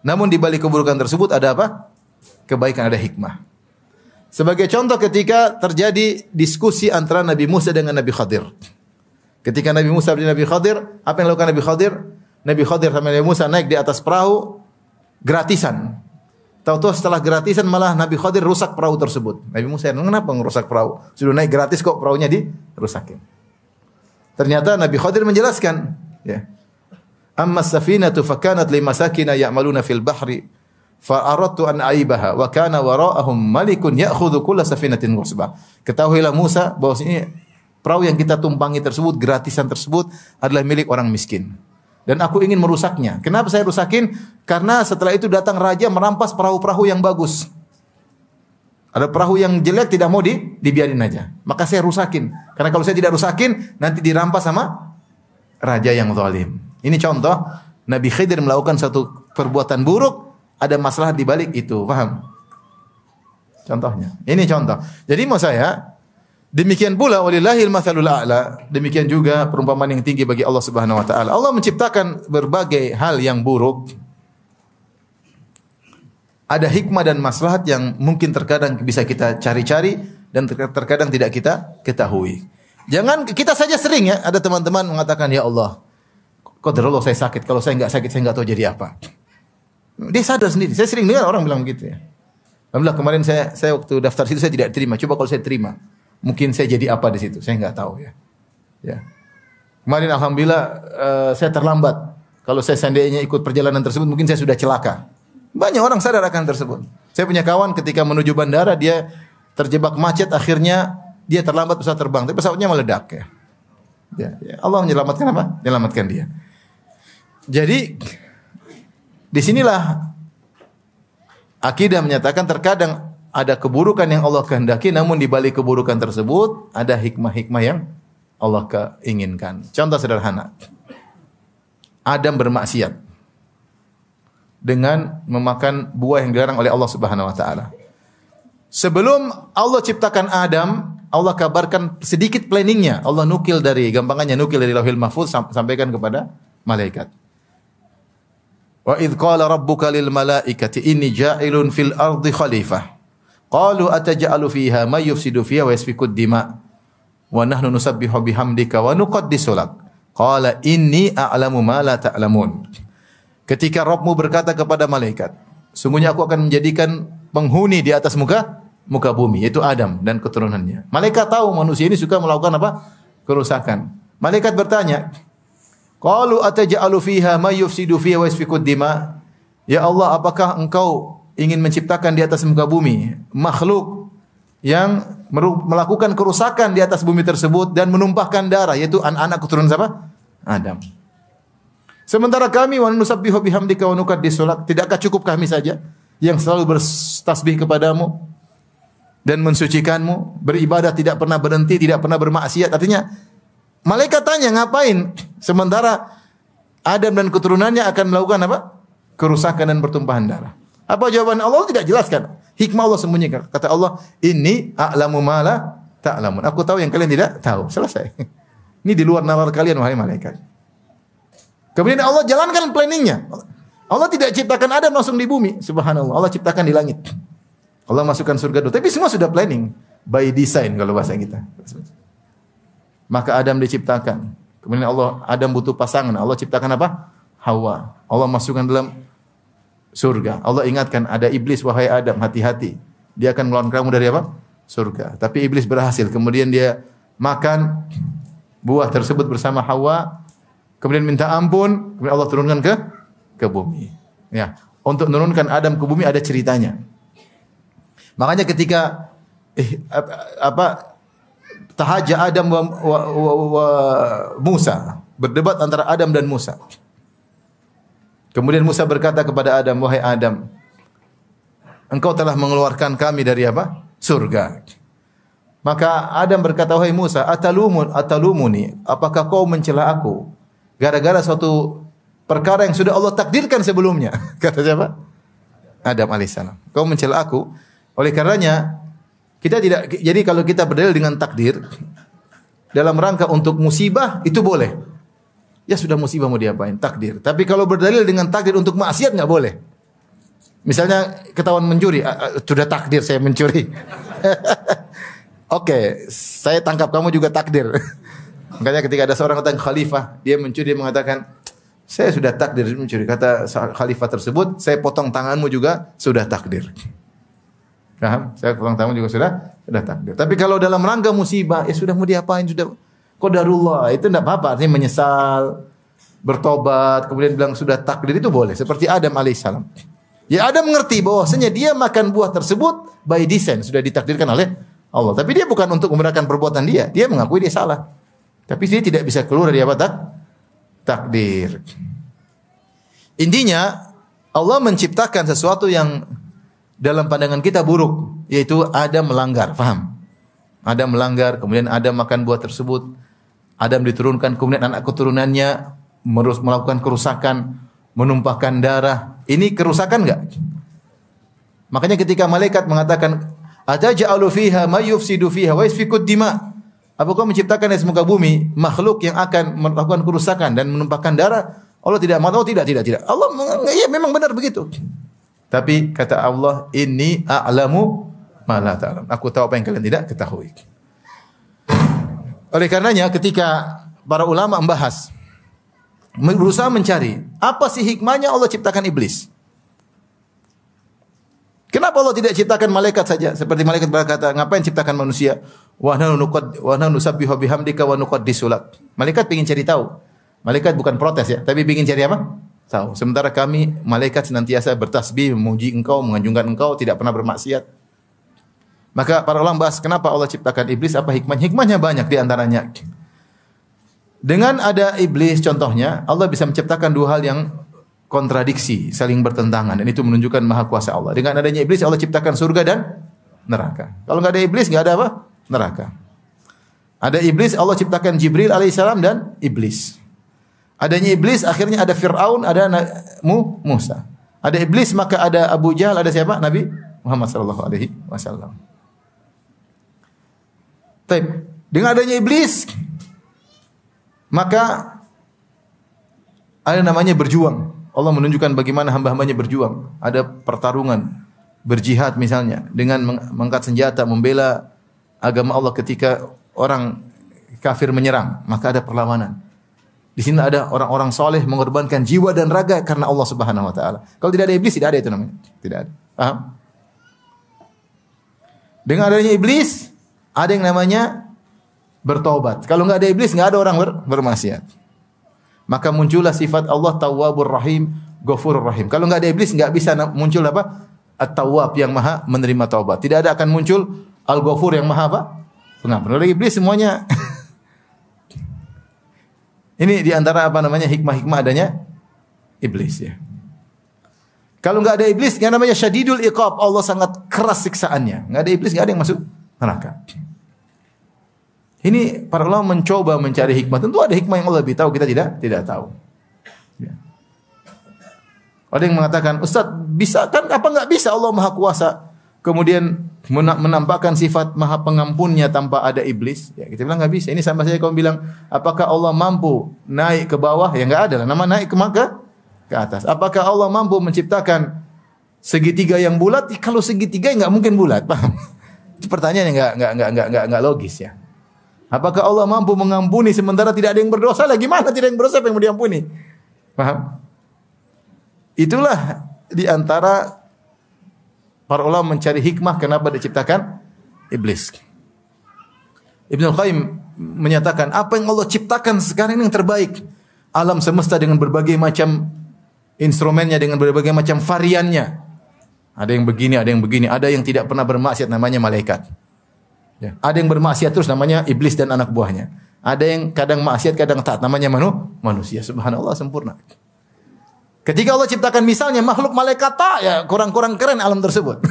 Namun di balik keburukan tersebut ada apa? Kebaikan, ada hikmah. Sebagai contoh ketika terjadi diskusi antara Nabi Musa dengan Nabi Khadir. Ketika Nabi Musa dan Nabi Khadir, apa yang dilakukan Nabi Khadir? Nabi Khadir sama Nabi Musa naik di atas perahu gratisan. Tahu-tahu setelah gratisan malah Nabi Khadir rusak perahu tersebut. Nabi Musa, kenapa ngerusak perahu? Sudah naik gratis kok perahunya dirusakin. Ternyata Nabi Khadir menjelaskan, ya. Amma as-safinatu fakanat limasakina ya'maluna fil bahri fa aradtu an aibaha wa kana wara'ahum malikun ya'khudhu kulla safinatin ghusbah. Ketahuilah Musa bahwa ini perahu yang kita tumpangi tersebut, gratisan tersebut adalah milik orang miskin. Dan aku ingin merusaknya. Kenapa saya rusakin? Karena setelah itu datang raja merampas perahu-perahu yang bagus. Ada perahu yang jelek tidak mau dibiarin aja. Maka saya rusakin. Karena kalau saya tidak rusakin, nanti dirampas sama raja yang zalim. Ini contoh, Nabi Khidir melakukan satu perbuatan buruk, ada masalah di balik itu. Paham? Contohnya. Ini contoh. Jadi mau saya, demikian pula walillahil matsalul a'la, demikian juga perumpamaan yang tinggi bagi Allah Subhanahu wa taala. Allah menciptakan berbagai hal yang buruk. Ada hikmah dan maslahat yang mungkin terkadang bisa kita cari-cari dan terkadang tidak kita ketahui. Jangan kita saja sering, ya, ada teman-teman mengatakan, ya Allah, qadarullah saya sakit, kalau saya enggak sakit saya enggak tahu jadi apa. Dia sadar sendiri. Saya sering dengar orang bilang begitu, ya. Alhamdulillah kemarin saya waktu daftar situ saya tidak terima. Coba kalau saya terima, mungkin saya jadi apa di situ? Saya enggak tahu, ya. Ya. Kemarin alhamdulillah saya terlambat. Kalau saya seandainya ikut perjalanan tersebut mungkin saya sudah celaka. Banyak orang sadar akan tersebut. Saya punya kawan ketika menuju bandara dia terjebak macet, akhirnya dia terlambat pesawat terbang, tapi pesawatnya meledak, ya. Ya, Allah menyelamatkan apa? Menyelamatkan dia. Jadi disinilah akidah menyatakan terkadang ada keburukan yang Allah kehendaki, namun di balik keburukan tersebut ada hikmah-hikmah yang Allah keinginkan. Contoh sederhana. Adam bermaksiat dengan memakan buah yang dilarang oleh Allah Subhanahu wa taala. Sebelum Allah ciptakan Adam, Allah kabarkan sedikit planningnya. Allah nukil dari Lauhil Mahfuz sampaikan kepada malaikat. Wa idz qala rabbuka lil malaikati inni ja'ilun fil ardi khalifah. Qalu ataj'alu fiha may yufsidu fiha wa yasfiku ad-dima' wa nahnu nusabbihu bihamdika wa nuqaddisu lak. Qala inni a'lamu ma la ta'lamun. Ketika Rabbmu berkata kepada malaikat, sungguhnya aku akan menjadikan penghuni di atas muka bumi, yaitu Adam dan keturunannya. Malaikat tahu manusia ini suka melakukan apa? Kerusakan. Malaikat bertanya, qalu ataj'alu fiha may yufsidu fiha wa yasfiku ad-dima? Ya Allah, apakah engkau ingin menciptakan di atas muka bumi makhluk yang melakukan kerusakan di atas bumi tersebut dan menumpahkan darah, yaitu anak keturunan siapa? Adam. Sementara kami wa nusabbihu bihamdika wa nuqaddisu lak, tidakkah cukup kami saja yang selalu bertasbih kepadamu dan mensucikanmu, beribadah tidak pernah berhenti, tidak pernah bermaksiat? Artinya malaikat tanya, ngapain sementara Adam dan keturunannya akan melakukan apa? Kerusakan dan pertumpahan darah. Apa jawaban Allah? Tidak jelaskan. Hikmah Allah sembunyikan. Kata Allah, "Inni a'lamu ma la ta'lamun." Aku tahu yang kalian tidak tahu. Selesai. Ini di luar nalar kalian, wahai malaikat. Kemudian Allah jalankan planningnya. Allah tidak ciptakan Adam langsung di bumi, subhanallah. Allah ciptakan di langit. Allah masukkan surga dulu. Tapi semua sudah planning, by design kalau bahasa kita. Maka Adam diciptakan. Kemudian Adam butuh pasangan. Allah ciptakan apa? Hawa. Allah masukkan dalam surga. Allah ingatkan, ada iblis, wahai Adam, hati-hati. Dia akan mengeluarkan kamu dari apa? Surga. Tapi iblis berhasil. Kemudian dia makan buah tersebut bersama Hawa. Kemudian minta ampun. Kemudian Allah turunkan ke bumi. Ya, untuk menurunkan Adam ke bumi ada ceritanya. Makanya ketika tahaja Adam wa Musa, berdebat antara Adam dan Musa. Kemudian Musa berkata kepada Adam, wahai Adam, engkau telah mengeluarkan kami dari apa? Surga. Maka Adam berkata, wahai Musa, atalumuni, apakah kau mencela aku gara-gara suatu perkara yang sudah Allah takdirkan sebelumnya? Kata siapa? Adam alaihissalam. Kau mencela aku. Oleh karenanya kita tidak, jadi kalau kita berdalil dengan takdir dalam rangka untuk musibah itu boleh. Ya sudah musibah mau diapain? Takdir. Tapi kalau berdalil dengan takdir untuk maksiat enggak boleh. Misalnya ketahuan mencuri, sudah takdir saya mencuri. Oke, saya tangkap kamu juga takdir. Makanya ketika ada seorang datang khalifah, dia mencuri, dia mengatakan, saya sudah takdir mencuri. Kata khalifah tersebut, saya potong tanganmu juga sudah takdir. Paham? Saya potong tanganmu juga sudah takdir. Tapi kalau dalam rangka musibah, ya sudah mau diapain, sudah qadarullah, itu tidak apa-apa. Artinya menyesal, bertobat, kemudian bilang sudah takdir, itu boleh. Seperti Adam alaihissalam. Ya Adam mengerti bahwasanya dia makan buah tersebut by design, sudah ditakdirkan oleh Allah. Tapi dia bukan untuk membenarkan perbuatan dia. Dia mengakui dia salah. Tapi dia tidak bisa keluar dari apa? Takdir. Intinya, Allah menciptakan sesuatu yang dalam pandangan kita buruk, yaitu Adam melanggar. Faham? Adam melanggar, kemudian Adam makan buah tersebut. Adam diturunkan, kemudian anak keturunannya melakukan kerusakan, menumpahkan darah. Ini kerusakan enggak? Makanya ketika malaikat mengatakan, "Ataj'alu fiha may yufsidu fiha wa yasfikud dima." Apakah menciptakan di muka bumi makhluk yang akan melakukan kerusakan dan menumpahkan darah? Allah tidak mau. Oh, tidak. Allah ya memang benar begitu. Tapi kata Allah, "Inni a'lamu ma la ta'lam." Aku tahu apa yang kalian tidak ketahui. Oleh karenanya ketika para ulama membahas, berusaha mencari apa sih hikmahnya Allah ciptakan iblis? Kenapa Allah tidak ciptakan malaikat saja? Seperti malaikat berkata, ngapain ciptakan manusia? Wa nahnu nusabbihu bihamdika wa nuqaddisu lak. Malaikat ingin cari tahu. Malaikat bukan protes ya, tapi ingin cari apa? Tahu. Sementara kami malaikat senantiasa bertasbih, memuji engkau, menganjungkan engkau, tidak pernah bermaksiat. Maka para ulama bahas kenapa Allah ciptakan iblis, apa hikmahnya? Hikmahnya banyak di antaranya. Dengan ada iblis contohnya, Allah bisa menciptakan dua hal yang kontradiksi, saling bertentangan, dan itu menunjukkan maha kuasa Allah. Dengan adanya iblis Allah ciptakan surga dan neraka. Kalau enggak ada iblis enggak ada apa? Neraka. Ada iblis Allah ciptakan Jibril alaihissalam dan iblis. Adanya iblis akhirnya ada Fir'aun, ada Musa. Ada iblis maka ada Abu Jahal, ada siapa? Nabi Muhammad sallallahu alaihi wasallam. Baik, dengan adanya iblis maka ada namanya berjuang. Allah menunjukkan bagaimana hamba-hambanya berjuang. Ada pertarungan, berjihad misalnya, dengan mengangkat senjata, membela agama Allah ketika orang kafir menyerang, maka ada perlawanan. Di sini ada orang-orang soleh mengorbankan jiwa dan raga karena Allah Subhanahu wa taala. Kalau tidak ada iblis, tidak ada itu namanya. Tidak ada. Paham? Dengan adanya iblis, ada yang namanya bertobat. Kalau enggak ada iblis, enggak ada orang bermaksiat. Maka muncullah sifat Allah Tawwabur Rahim, Ghafurur Rahim. Kalau enggak ada iblis, enggak bisa muncul apa? At-Tawwab yang maha menerima taubat. Tidak ada akan muncul Al-Ghafur yang maha apa? Pengampun. Oleh iblis semuanya. Ini di antara apa namanya hikmah-hikmah adanya iblis ya. Kalau enggak ada iblis, yang namanya syadidul iqab, Allah sangat keras siksaannya. Enggak ada iblis, enggak ada yang masuk neraka. Ini para ulama mencoba mencari hikmah. Tentu ada hikmah yang Allah lebih tahu, kita tidak tahu. Ya. Ada yang mengatakan, Ustaz, bisa kan? Apa enggak bisa Allah Maha Kuasa kemudian menampakkan sifat Maha Pengampunnya tanpa ada iblis? Ya, kita bilang enggak bisa. Ini sama saja kamu bilang, apakah Allah mampu naik ke bawah? Ya enggak ada lah. Nama naik ke ke atas. Apakah Allah mampu menciptakan segitiga yang bulat? Kalau segitiga enggak mungkin bulat, paham? Itu pertanyaan yang enggak logis ya. Apakah Allah mampu mengampuni sementara tidak ada yang berdosa? Lah gimana tidak ada yang berdosa yang mau diampuni? Paham? Itulah di antara para ulama mencari hikmah kenapa diciptakan iblis. Ibnu Qayyim menyatakan apa yang Allah ciptakan sekarang ini yang terbaik. Alam semesta dengan berbagai macam instrumennya, dengan berbagai macam variannya. Ada yang begini, ada yang begini, ada yang tidak pernah bermaksiat namanya malaikat. Ya. Ada yang bermaksiat terus namanya iblis dan anak buahnya. Ada yang kadang maksiat, kadang taat namanya manusia. Subhanallah sempurna. Ketika Allah ciptakan misalnya makhluk malaikat tak, ya kurang-kurang keren alam tersebut.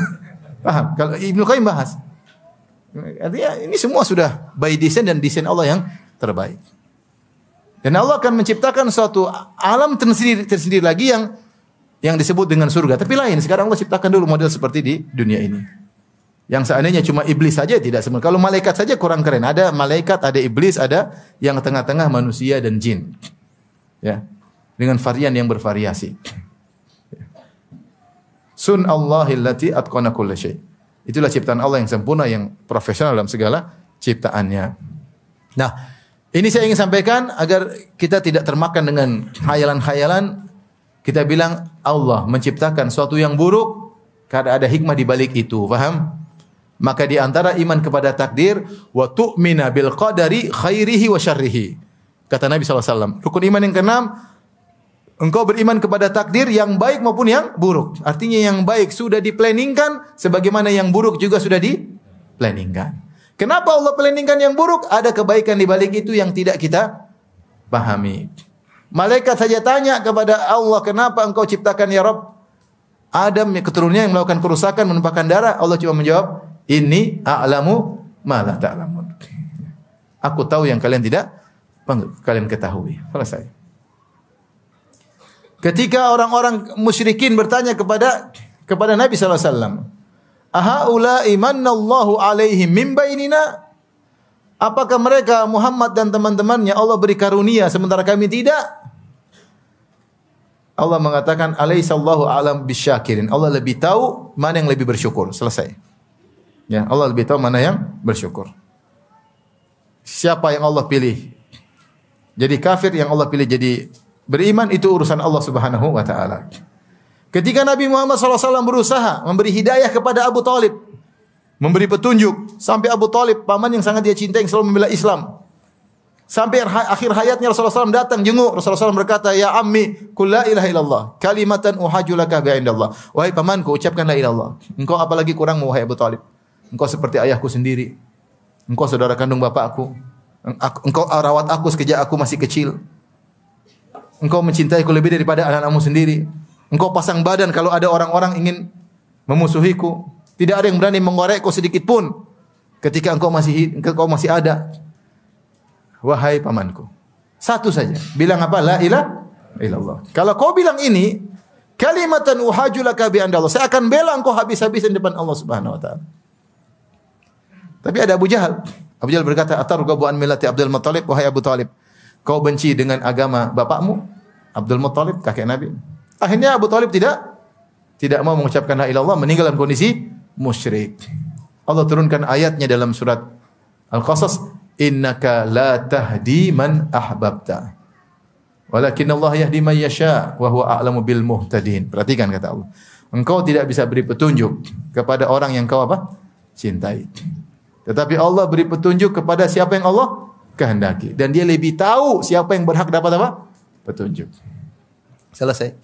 Paham? Kalau Ibnu Qayyim bahas. Artinya ini semua sudah by design dan desain Allah yang terbaik. Dan Allah akan menciptakan suatu alam tersendiri lagi yang disebut dengan surga. Tapi lain, sekarang Allah ciptakan dulu model seperti di dunia ini. Yang seandainya cuma iblis saja tidak sempurna. Kalau malaikat saja kurang keren. Ada malaikat, ada iblis, ada yang tengah-tengah manusia dan jin. Ya. Dengan varian yang bervariasi. Sun Allahillati atqana kulla syai'. Itulah ciptaan Allah yang sempurna, yang profesional dalam segala ciptaannya. Nah, ini saya ingin sampaikan agar kita tidak termakan dengan khayalan-khayalan. Kita bilang Allah menciptakan sesuatu yang buruk karena ada hikmah di balik itu. Paham? Maka di antara iman kepada takdir, wa tu'mina bil qadari khairihi wa syarrihi. Kata Nabi SAW. Rukun iman yang keenam, engkau beriman kepada takdir yang baik maupun yang buruk. Artinya yang baik sudah diplanningkan, sebagaimana yang buruk juga sudah diplanningkan. Kenapa Allah planningkan yang buruk? Ada kebaikan di balik itu yang tidak kita pahami. Malaikat saja tanya kepada Allah, kenapa engkau ciptakan ya Rabb Adam keturunannya yang melakukan kerusakan, menumpahkan darah? Allah cuma menjawab, inni a'lamu ma la ta'lamun. Aku tahu yang kalian tidak kalian ketahui. Selesai. Ketika orang-orang musyrikin bertanya kepada Nabi sallallahu alaihi wasallam, "Ahaula'i manallahu alaihim min bainina?" Apakah mereka Muhammad dan teman-temannya Allah beri karunia sementara kami tidak? Allah mengatakan, "Alaihissallahu a'lam bisyakirin." Allah lebih tahu mana yang lebih bersyukur. Selesai. Ya, Allah lebih tahu mana yang bersyukur. Siapa yang Allah pilih jadi kafir, yang Allah pilih jadi beriman, itu urusan Allah Subhanahu wa taala. Ketika Nabi Muhammad SAW berusaha memberi hidayah kepada Abu Talib, memberi petunjuk, sampai Abu Talib, paman yang sangat dia cintai, yang selalu membela Islam. Sampai akhir hayatnya Rasulullah SAW datang jenguk, Rasulullah SAW berkata, "Ya ammi, qul la ilaha illallah, kalimatan uhaju laka bi'indallah." Wahai pamanku, ucapkan la ilaha illallah. Engkau apalagi kurang, wahai Abu Talib. Engkau seperti ayahku sendiri. Engkau saudara kandung bapakku. Engkau rawat aku sejak aku masih kecil. Engkau mencintaiku lebih daripada anak-anakmu sendiri. Engkau pasang badan kalau ada orang-orang ingin memusuhiku. Tidak ada yang berani mengorekku sedikit pun ketika engkau masih ada. Wahai pamanku. Satu saja. Bilang apa? La ilaha illallah. Kalau kau bilang ini, kalimatan uhaju laka bi andallah. Saya akan bela engkau habis-habisan di depan Allah Subhanahu wa taala. Tapi ada Abu Jahal. Abu Jahal berkata, "Atarghabu an millati Abdul Muttalib?" Wahai Abu Talib, kau benci dengan agama bapakmu Abdul Muttalib, kakek Nabi. Akhirnya Abu Talib tidak mau mengucapkan la ilaha illallah, meninggal dalam kondisi musyrik. Allah turunkan ayatnya dalam surat Al-Qasas, "Innaka la tahdi man ahbabta, walakin Allah yahdi man yasha wa huwa a'lamu bil muhtadin." Perhatikan kata Allah. Engkau tidak bisa beri petunjuk kepada orang yang kau apa? Cintai. Tetapi Allah beri petunjuk kepada siapa yang Allah kehendaki, dan dia lebih tahu siapa yang berhak dapat apa? Petunjuk. Selesai.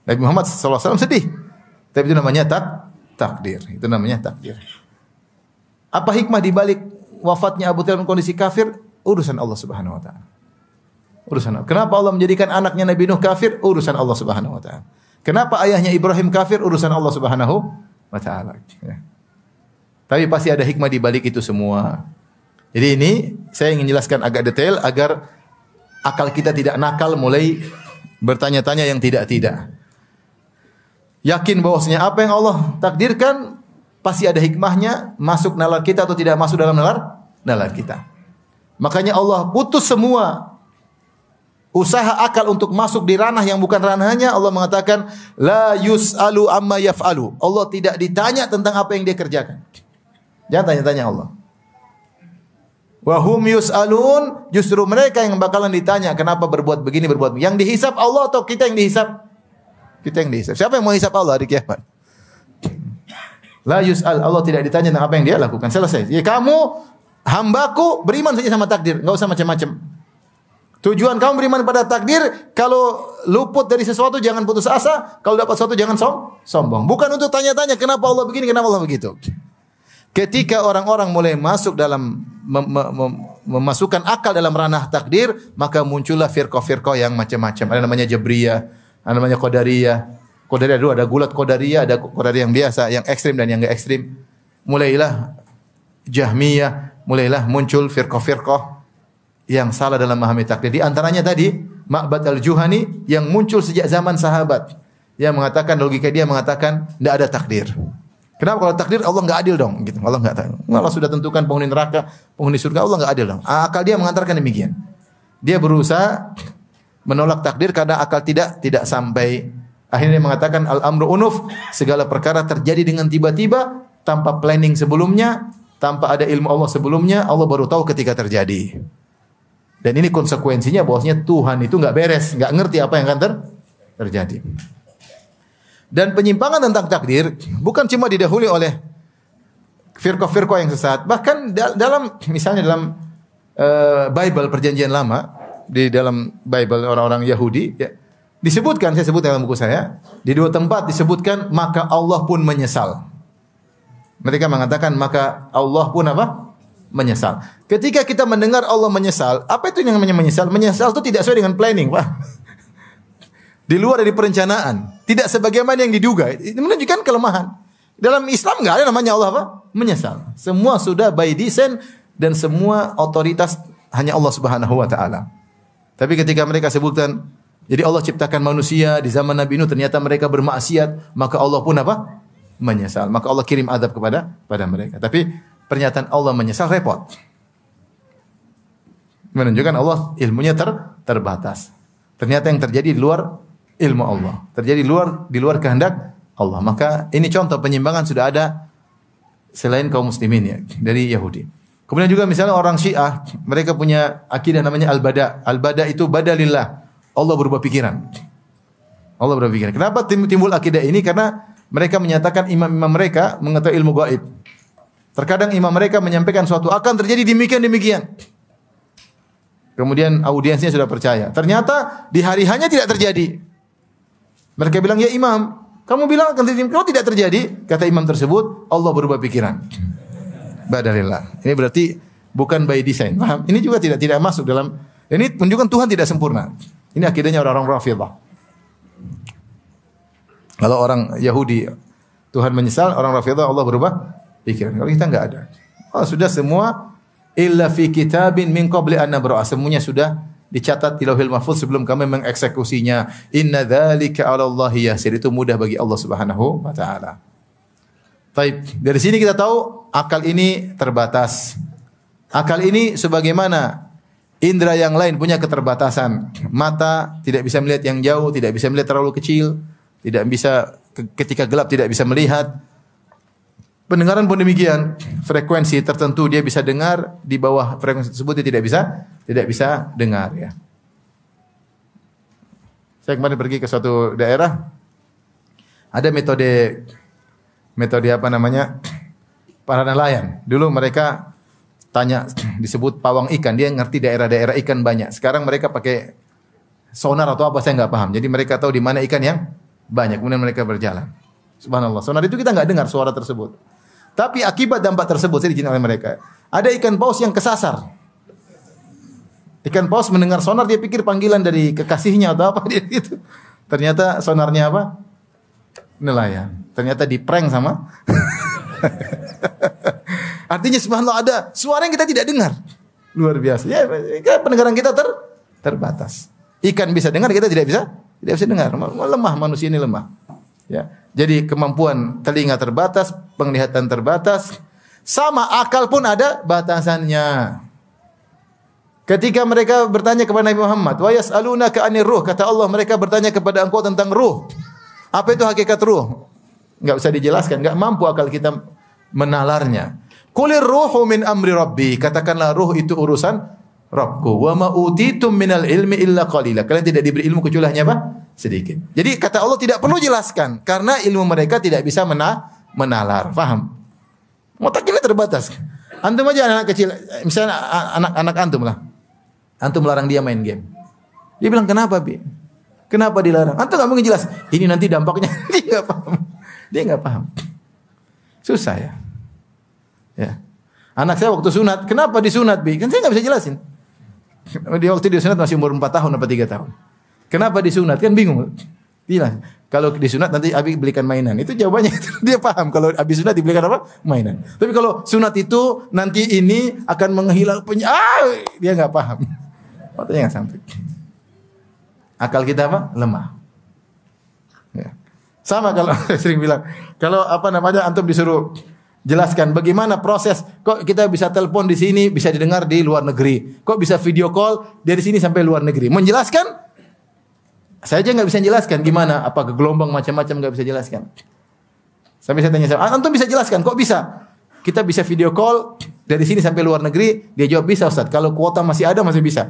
Nabi Muhammad SAW sedih. Tapi itu namanya takdir. Itu namanya takdir. Apa hikmah di balik wafatnya Abu Talib dalam kondisi kafir? Urusan Allah Subhanahu wa taala. Urusan Allah. Kenapa Allah menjadikan anaknya Nabi Nuh kafir? Urusan Allah Subhanahu wa taala. Kenapa ayahnya Ibrahim kafir? Urusan Allah Subhanahu wa taala. Ya. Tapi pasti ada hikmah di balik itu semua. Jadi ini saya ingin jelaskan agak detail agar akal kita tidak nakal mulai bertanya-tanya yang tidak-tidak. Yakin bahwasanya apa yang Allah takdirkan pasti ada hikmahnya, masuk nalar kita atau tidak masuk dalam nalar kita. Makanya Allah putus semua usaha akal untuk masuk di ranah yang bukan ranahnya, Allah mengatakan la yus'alu amma yaf'alu. Allah tidak ditanya tentang apa yang dia kerjakan. Jangan tanya-tanya Allah. Wa hum yus'alun, justru mereka yang bakalan ditanya kenapa berbuat begini, berbuat begini. Yang dihisab Allah atau kita yang dihisab? Kita yang dihisab. Siapa yang mau hisab Allah di kiamat? La yus'al, Allah tidak ditanya tentang apa yang dia lakukan. Selesai. Ya kamu hambaku, beriman saja sama takdir, enggak usah macam-macam. Tujuan kamu beriman pada takdir, kalau luput dari sesuatu jangan putus asa, kalau dapat sesuatu jangan sombong. Bukan untuk tanya-tanya kenapa Allah begini, kenapa Allah begitu. Ketika orang-orang mulai masuk dalam memasukkan akal dalam ranah takdir, maka muncullah firqah-firqah yang macam-macam. Ada namanya Jabriyah, ada namanya Qadariyah. Qadariyah dulu ada gulat Qadariyah, ada Qadariyah yang biasa, yang ekstrim dan yang enggak ekstrim. Mulailah Jahmiyah, mulailah muncul firqah-firqah yang salah dalam memahami takdir. Di antaranya tadi Ma'bad al-Juhani yang muncul sejak zaman sahabat, yang mengatakan, logika dia mengatakan tidak ada takdir. Kenapa kalau takdir Allah enggak adil dong? Gitu. Allah enggak tahu. Allah sudah tentukan penghuni neraka, penghuni surga, Allah enggak adil dong. Akal dia mengatakan demikian. Dia berusaha menolak takdir karena akal tidak sampai. Akhirnya dia mengatakan al-amru unuf, segala perkara terjadi dengan tiba-tiba tanpa planning sebelumnya, tanpa ada ilmu Allah sebelumnya, Allah baru tahu ketika terjadi. Dan ini konsekuensinya bahwasanya Tuhan itu enggak beres, enggak ngerti apa yang akan terjadi. Dan penyimpangan tentang takdir bukan cuma didahului oleh firqah-firqah yang sesat, bahkan dalam misalnya dalam Bible Perjanjian Lama, di dalam Bible orang-orang Yahudi ya, disebutkan, saya sebut dalam buku saya, di 2 tempat disebutkan maka Allah pun menyesal. Mereka mengatakan maka Allah pun apa? Menyesal. Ketika kita mendengar Allah menyesal, apa itu yang namanya menyesal? Menyesal itu tidak sesuai dengan planning, Pak. Di luar dari perencanaan, tidak sebagaimana yang diduga. Ini menunjukkan kelemahan. Dalam Islam enggak ada namanya Allah apa? Menyesal. Semua sudah by design dan semua otoritas hanya Allah Subhanahu wa taala. Tapi ketika mereka sebutkan, jadi Allah ciptakan manusia di zaman Nabi Nuh, ternyata mereka bermaksiat, maka Allah pun apa? Menyesal. Maka Allah kirim azab kepada mereka. Tapi pernyataan Allah menyesal repot. Menunjukkan Allah ilmunya terbatas. Ternyata yang terjadi di luar ilmu Allah. Terjadi di luar kehendak Allah. Maka ini contoh penyimpangan sudah ada selain kaum muslimin ya, dari Yahudi. Kemudian juga misalnya orang Syiah, mereka punya akidah namanya al-bada. Al-bada itu badalillah. Allah berubah pikiran. Allah berubah pikiran. Kenapa timbul akidah ini? Karena mereka menyatakan imam-imam mereka mengetahui ilmu gaib. Terkadang imam mereka menyampaikan suatu akan terjadi demikian. Kemudian audiensnya sudah percaya. Ternyata di hari hanya tidak terjadi. Mereka bilang, ya imam, kamu bilang akan terjadi. Kalau tidak terjadi, kata imam tersebut, Allah berubah pikiran. Badalillah. Ini berarti bukan by design. Paham? Ini juga tidak masuk dalam. Ini menunjukkan Tuhan tidak sempurna. Ini akidahnya orang-orang Rafidhah. Kalau orang Yahudi Tuhan menyesal, orang Rafidhah Allah berubah pikiran. Kalau kita enggak ada. Oh, sudah semua illa fi kitabin min qabli an nabra'a. Semuanya sudah dicatat di Lauhil Mahfuz sebelum kami mengeksekusinya. Inna dzalika 'ala Allahi yasir. Itu mudah bagi Allah Subhanahu wa taala. Baik, dari sini kita tahu akal ini terbatas. Akal ini sebagaimana indera yang lain punya keterbatasan. Mata tidak bisa melihat yang jauh, tidak bisa melihat terlalu kecil, tidak bisa ketika gelap tidak bisa melihat. Pendengaran pun demikian, frekuensi tertentu dia bisa dengar, di bawah frekuensi tersebut dia tidak bisa dengar ya. Saya kemarin pergi ke suatu daerah, ada metode apa namanya? Para nelayan. Dulu mereka tanya, disebut pawang ikan, dia ngerti daerah-daerah ikan banyak. Sekarang mereka pakai sonar atau apa saya enggak paham. Jadi mereka tahu di mana ikan yang banyak, kemudian mereka berjalan. Subhanallah. Sonar itu kita enggak dengar suara tersebut. Tapi akibat dampak tersebut saya dijin oleh mereka. Ada ikan paus yang kesasar. Ikan paus mendengar sonar dia pikir panggilan dari kekasihnya atau apa dia gitu. Ternyata sonarnya apa? Nelayan. Ternyata di-prank sama. Artinya subhanallah ada suara yang kita tidak dengar. Luar biasa. Ya, pendengaran kita terbatas. Ikan bisa dengar, kita tidak bisa dengar. Lemah, manusia ini lemah. Ya. Jadi kemampuan telinga terbatas, penglihatan terbatas, sama akal pun ada batasannya. Ketika mereka bertanya kepada Nabi Muhammad, wa yas'alunaka 'anir ruh, kata Allah, mereka bertanya kepada engkau tentang ruh. Apa itu hakikat ruh? Enggak usah dijelaskan, enggak mampu akal kita menalarnya. Qulir ruhu min amri rabbi, katakanlah ruh itu urusan Rabbku. Wa ma utitum minal ilmi illa qalila. Kalian tidak diberi ilmu kecuali hanya apa? Sedikit. Jadi kata Allah tidak perlu jelaskan karena ilmu mereka tidak bisa menalar. Faham? Otak kita terbatas. Antum aja anak kecil, misalnya anak-anak antum lah. Antum melarang dia main game. Dia bilang, "Kenapa, Bi? Kenapa dilarang?" Antum enggak mungkin jelas. Ini nanti dampaknya. Dia enggak paham. Dia enggak paham. Susah ya. Ya. Anak saya waktu sunat, kenapa disunat, Bi? Kan saya enggak bisa jelasin. Dia waktu disunat masih umur 4 tahun atau 3 tahun. Kenapa disunat? Kan bingung. Bilang, kalau disunat nanti Abi belikan mainan. Itu jawabannya. Dia paham kalau habis sunat dibelikan apa? Mainan. Tapi kalau sunat itu nanti ini akan menghilang dia enggak paham. Waktunya enggak sampai. Akal kita apa? Lemah. Ya. Sama kalau sering bilang, kalau antum disuruh jelaskan bagaimana proses kok kita bisa telepon di sini, bisa didengar di luar negeri. Kok bisa video call dari sini sampai luar negeri. Menjelaskan saya aja enggak bisa jelaskan gimana, apa ke gelombang macam-macam enggak bisa jelaskan. Sampai saya tanya, antum bisa jelaskan kok bisa? Kita bisa video call dari sini sampai luar negeri, dia jawab bisa Ustaz. Kalau kuota masih ada masih bisa.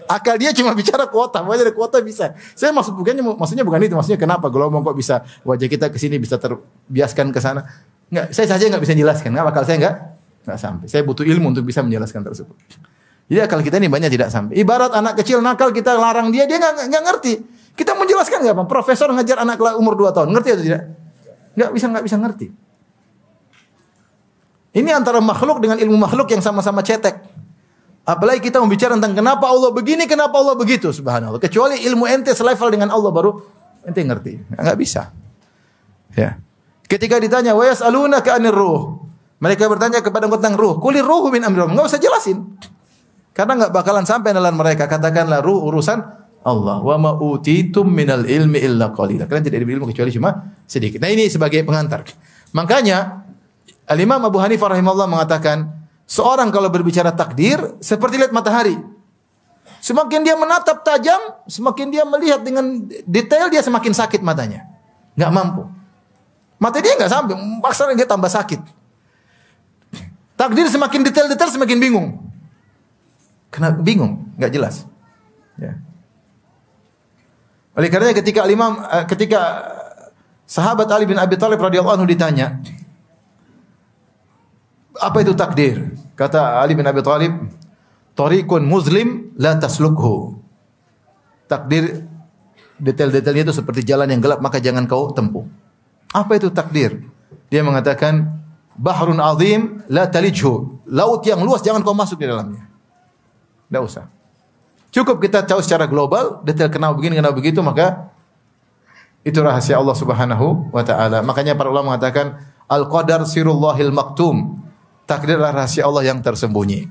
Akal dia cuma bicara kuota, ada kuota bisa. Saya maksudnya bukan itu, maksudnya kenapa gelombang kok bisa wajah kita ke sini bisa terbiaskan ke sana. Enggak, saya saja enggak bisa jelaskan. Enggak, akal saya enggak sampai. Saya butuh ilmu untuk bisa menjelaskan tersebut. Jadi akal kita ini banyak tidak sampai. Ibarat anak kecil nakal kita larang dia enggak ngerti. Kita menjelaskan enggak, Pak? Profesor ngajar anak umur 2 tahun, ngerti atau tidak? Enggak bisa ngerti. Ini antara makhluk dengan ilmu makhluk yang sama-sama cetek. Apalagi kita membicara tentang kenapa Allah begini, kenapa Allah begitu, subhanallah. Kecuali ilmu ente selevel dengan Allah baru ente ngerti. Enggak bisa. Ya. Ketika ditanya wa yas'alunaka 'anir ruh, mereka bertanya kepada tentang ruh. Qulir ruhu min amri rabbik. Enggak usah jelasin. Karena enggak bakalan sampai dalam mereka. Katakanlah ruh urusan Allah. Wa ma utitum minal ilmi illa qalila. Kalian tidak diberi ilmu kecuali cuma sedikit. Nah, ini sebagai pengantar. Makanya Al-Imam Abu Hanifah rahimahullah mengatakan, seorang kalau berbicara takdir seperti lihat matahari. Semakin dia menatap tajam, semakin dia melihat dengan detail, dia semakin sakit matanya. Enggak mampu. Mata dia enggak sampai, maksudnya dia tambah sakit. Takdir semakin detail-detail semakin bingung. Kenapa bingung? Enggak jelas. Ya. Oleh karenanya ketika sahabat Ali bin Abi Thalib radhiyallahu anhu ditanya, apa itu takdir? Kata Ali bin Abi Thalib, "Tariqun muslim la taslukhu." Takdir detail-detailnya itu seperti jalan yang gelap, maka jangan kau tempuh. Apa itu takdir? Dia mengatakan, "Bahrun azim la talijhu." Laut yang luas jangan kau masuk di dalamnya. Tidak usah. Cukup kita tahu secara global, detail kenapa begini, kenapa begitu, maka itu rahasia Allah Subhanahu wa taala. Makanya para ulama mengatakan, "Al-qadar sirullahil maktum." Takdir adalah rahasia Allah yang tersembunyi.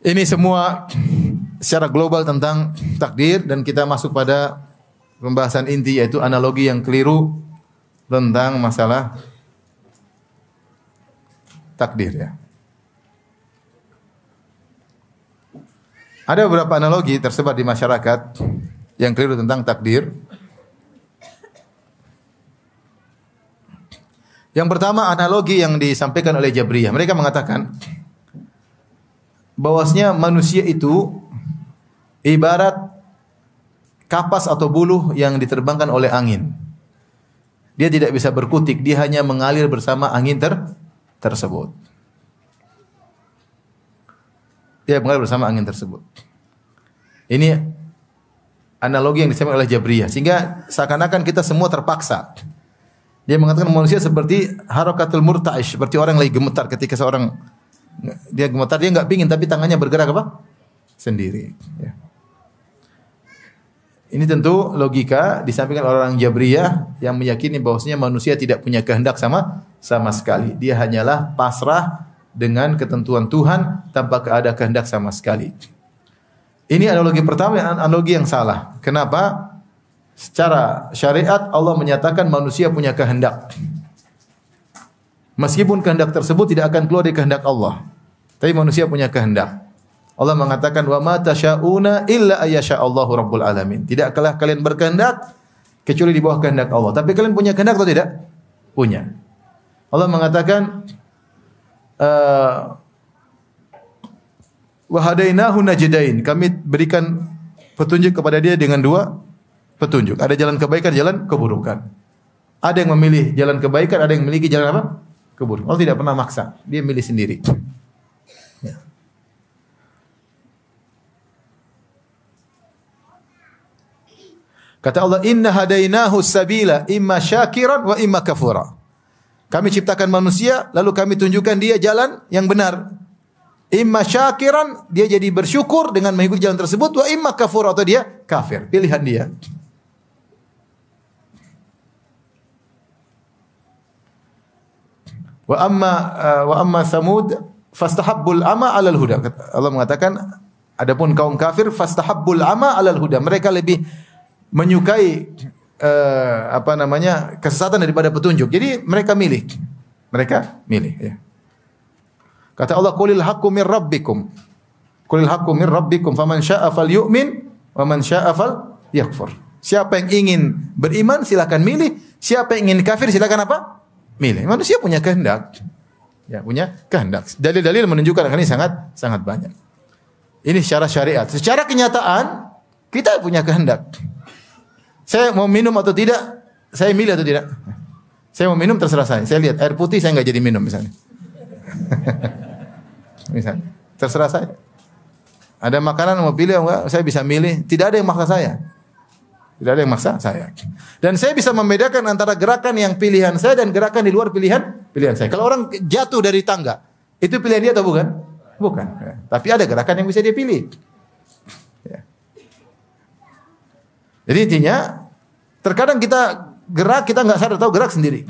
Ini semua secara global tentang takdir, dan kita masuk pada pembahasan inti, yaitu analogi yang keliru tentang masalah takdir ya. Ada beberapa analogi tersebar di masyarakat yang keliru tentang takdir. Yang pertama, analogi yang disampaikan oleh Jabriyah. Mereka mengatakan bahwasanya manusia itu ibarat kapas atau buluh yang diterbangkan oleh angin. Dia tidak bisa berkutik, dia hanya mengalir bersama angin tersebut. Dia mengalir bersama angin tersebut. Ini analogi yang disampaikan oleh Jabriyah, sehingga seakan-akan kita semua terpaksa. Dia mengatakan manusia seperti harakatul murta'ish, seperti orang yang lagi gemetar. Ketika seorang dia gemetar, dia enggak pingin tapi tangannya bergerak apa? Sendiri. Ya. Ini tentu logika disampaikan oleh orang Jabriyah yang meyakini bahwasanya manusia tidak punya kehendak sama sekali. Dia hanyalah pasrah dengan ketentuan Tuhan tanpa ada kehendak sama sekali. Ini analogi pertama, analogi yang salah. Kenapa? Secara syariat Allah menyatakan manusia punya kehendak. Meskipun kehendak tersebut tidak akan keluar dari kehendak Allah. Tapi manusia punya kehendak. Allah mengatakan wa ma tasyauna illa ayyasha Allahu rabbul alamin. Tidaklah kalian berkehendak kecuali di bawah kehendak Allah. Tapi kalian punya kehendak atau tidak? Punya. Allah mengatakan wa hadainahu najdain. Kami berikan petunjuk kepada dia dengan dua petunjuk. Ada jalan kebaikan, jalan keburukan. Ada yang memilih jalan kebaikan, ada yang memiliki jalan apa? Keburukan. Allah tidak pernah maksa. Dia milih sendiri. Ya. Kata Allah, inna hadainahu sabila imma syakiran wa imma kafura. Kami ciptakan manusia, lalu kami tunjukkan dia jalan yang benar. Imma syakiran, dia jadi bersyukur dengan mengikuti jalan tersebut, wa imma kafura, atau dia kafir. Pilihan dia. Wa amma Samud fastahabbul ama 'alal huda. Allah mengatakan, adapun kaum kafir fastahabbul ama 'alal huda. Mereka lebih menyukai kesesatan daripada petunjuk. Jadi mereka milih. Ya. Kata Allah, qulil haqqu mir rabbikum. Qulil haqqu mir rabbikum faman syaa'a falyu'min wa man syaa'a falyakfur. Siapa yang ingin beriman silakan milih, siapa yang ingin kafir silakan apa? Milih. Manusia punya kehendak. Ya, punya kehendak. Dalil-dalil menunjukkan ini sangat banyak. Ini secara syariat. Secara kenyataan kita punya kehendak. Saya mau minum atau tidak, saya milih atau tidak. Saya mau minum terserah saya. Saya lihat air putih saya enggak jadi minum misalnya. Misalnya, terserah saya. Ada makanan mau pilih enggak, saya bisa milih. Tidak ada yang maksa saya. Tidak ada yang maksa saya. Dan saya bisa membedakan antara gerakan yang pilihan saya dan gerakan di luar pilihan saya. Kalau orang jatuh dari tangga, itu pilihan dia atau bukan? Bukan. Ya. Tapi ada gerakan yang bisa dia pilih. Ya. Jadi intinya, terkadang kita gerak, kita nggak sadar tahu gerak sendiri.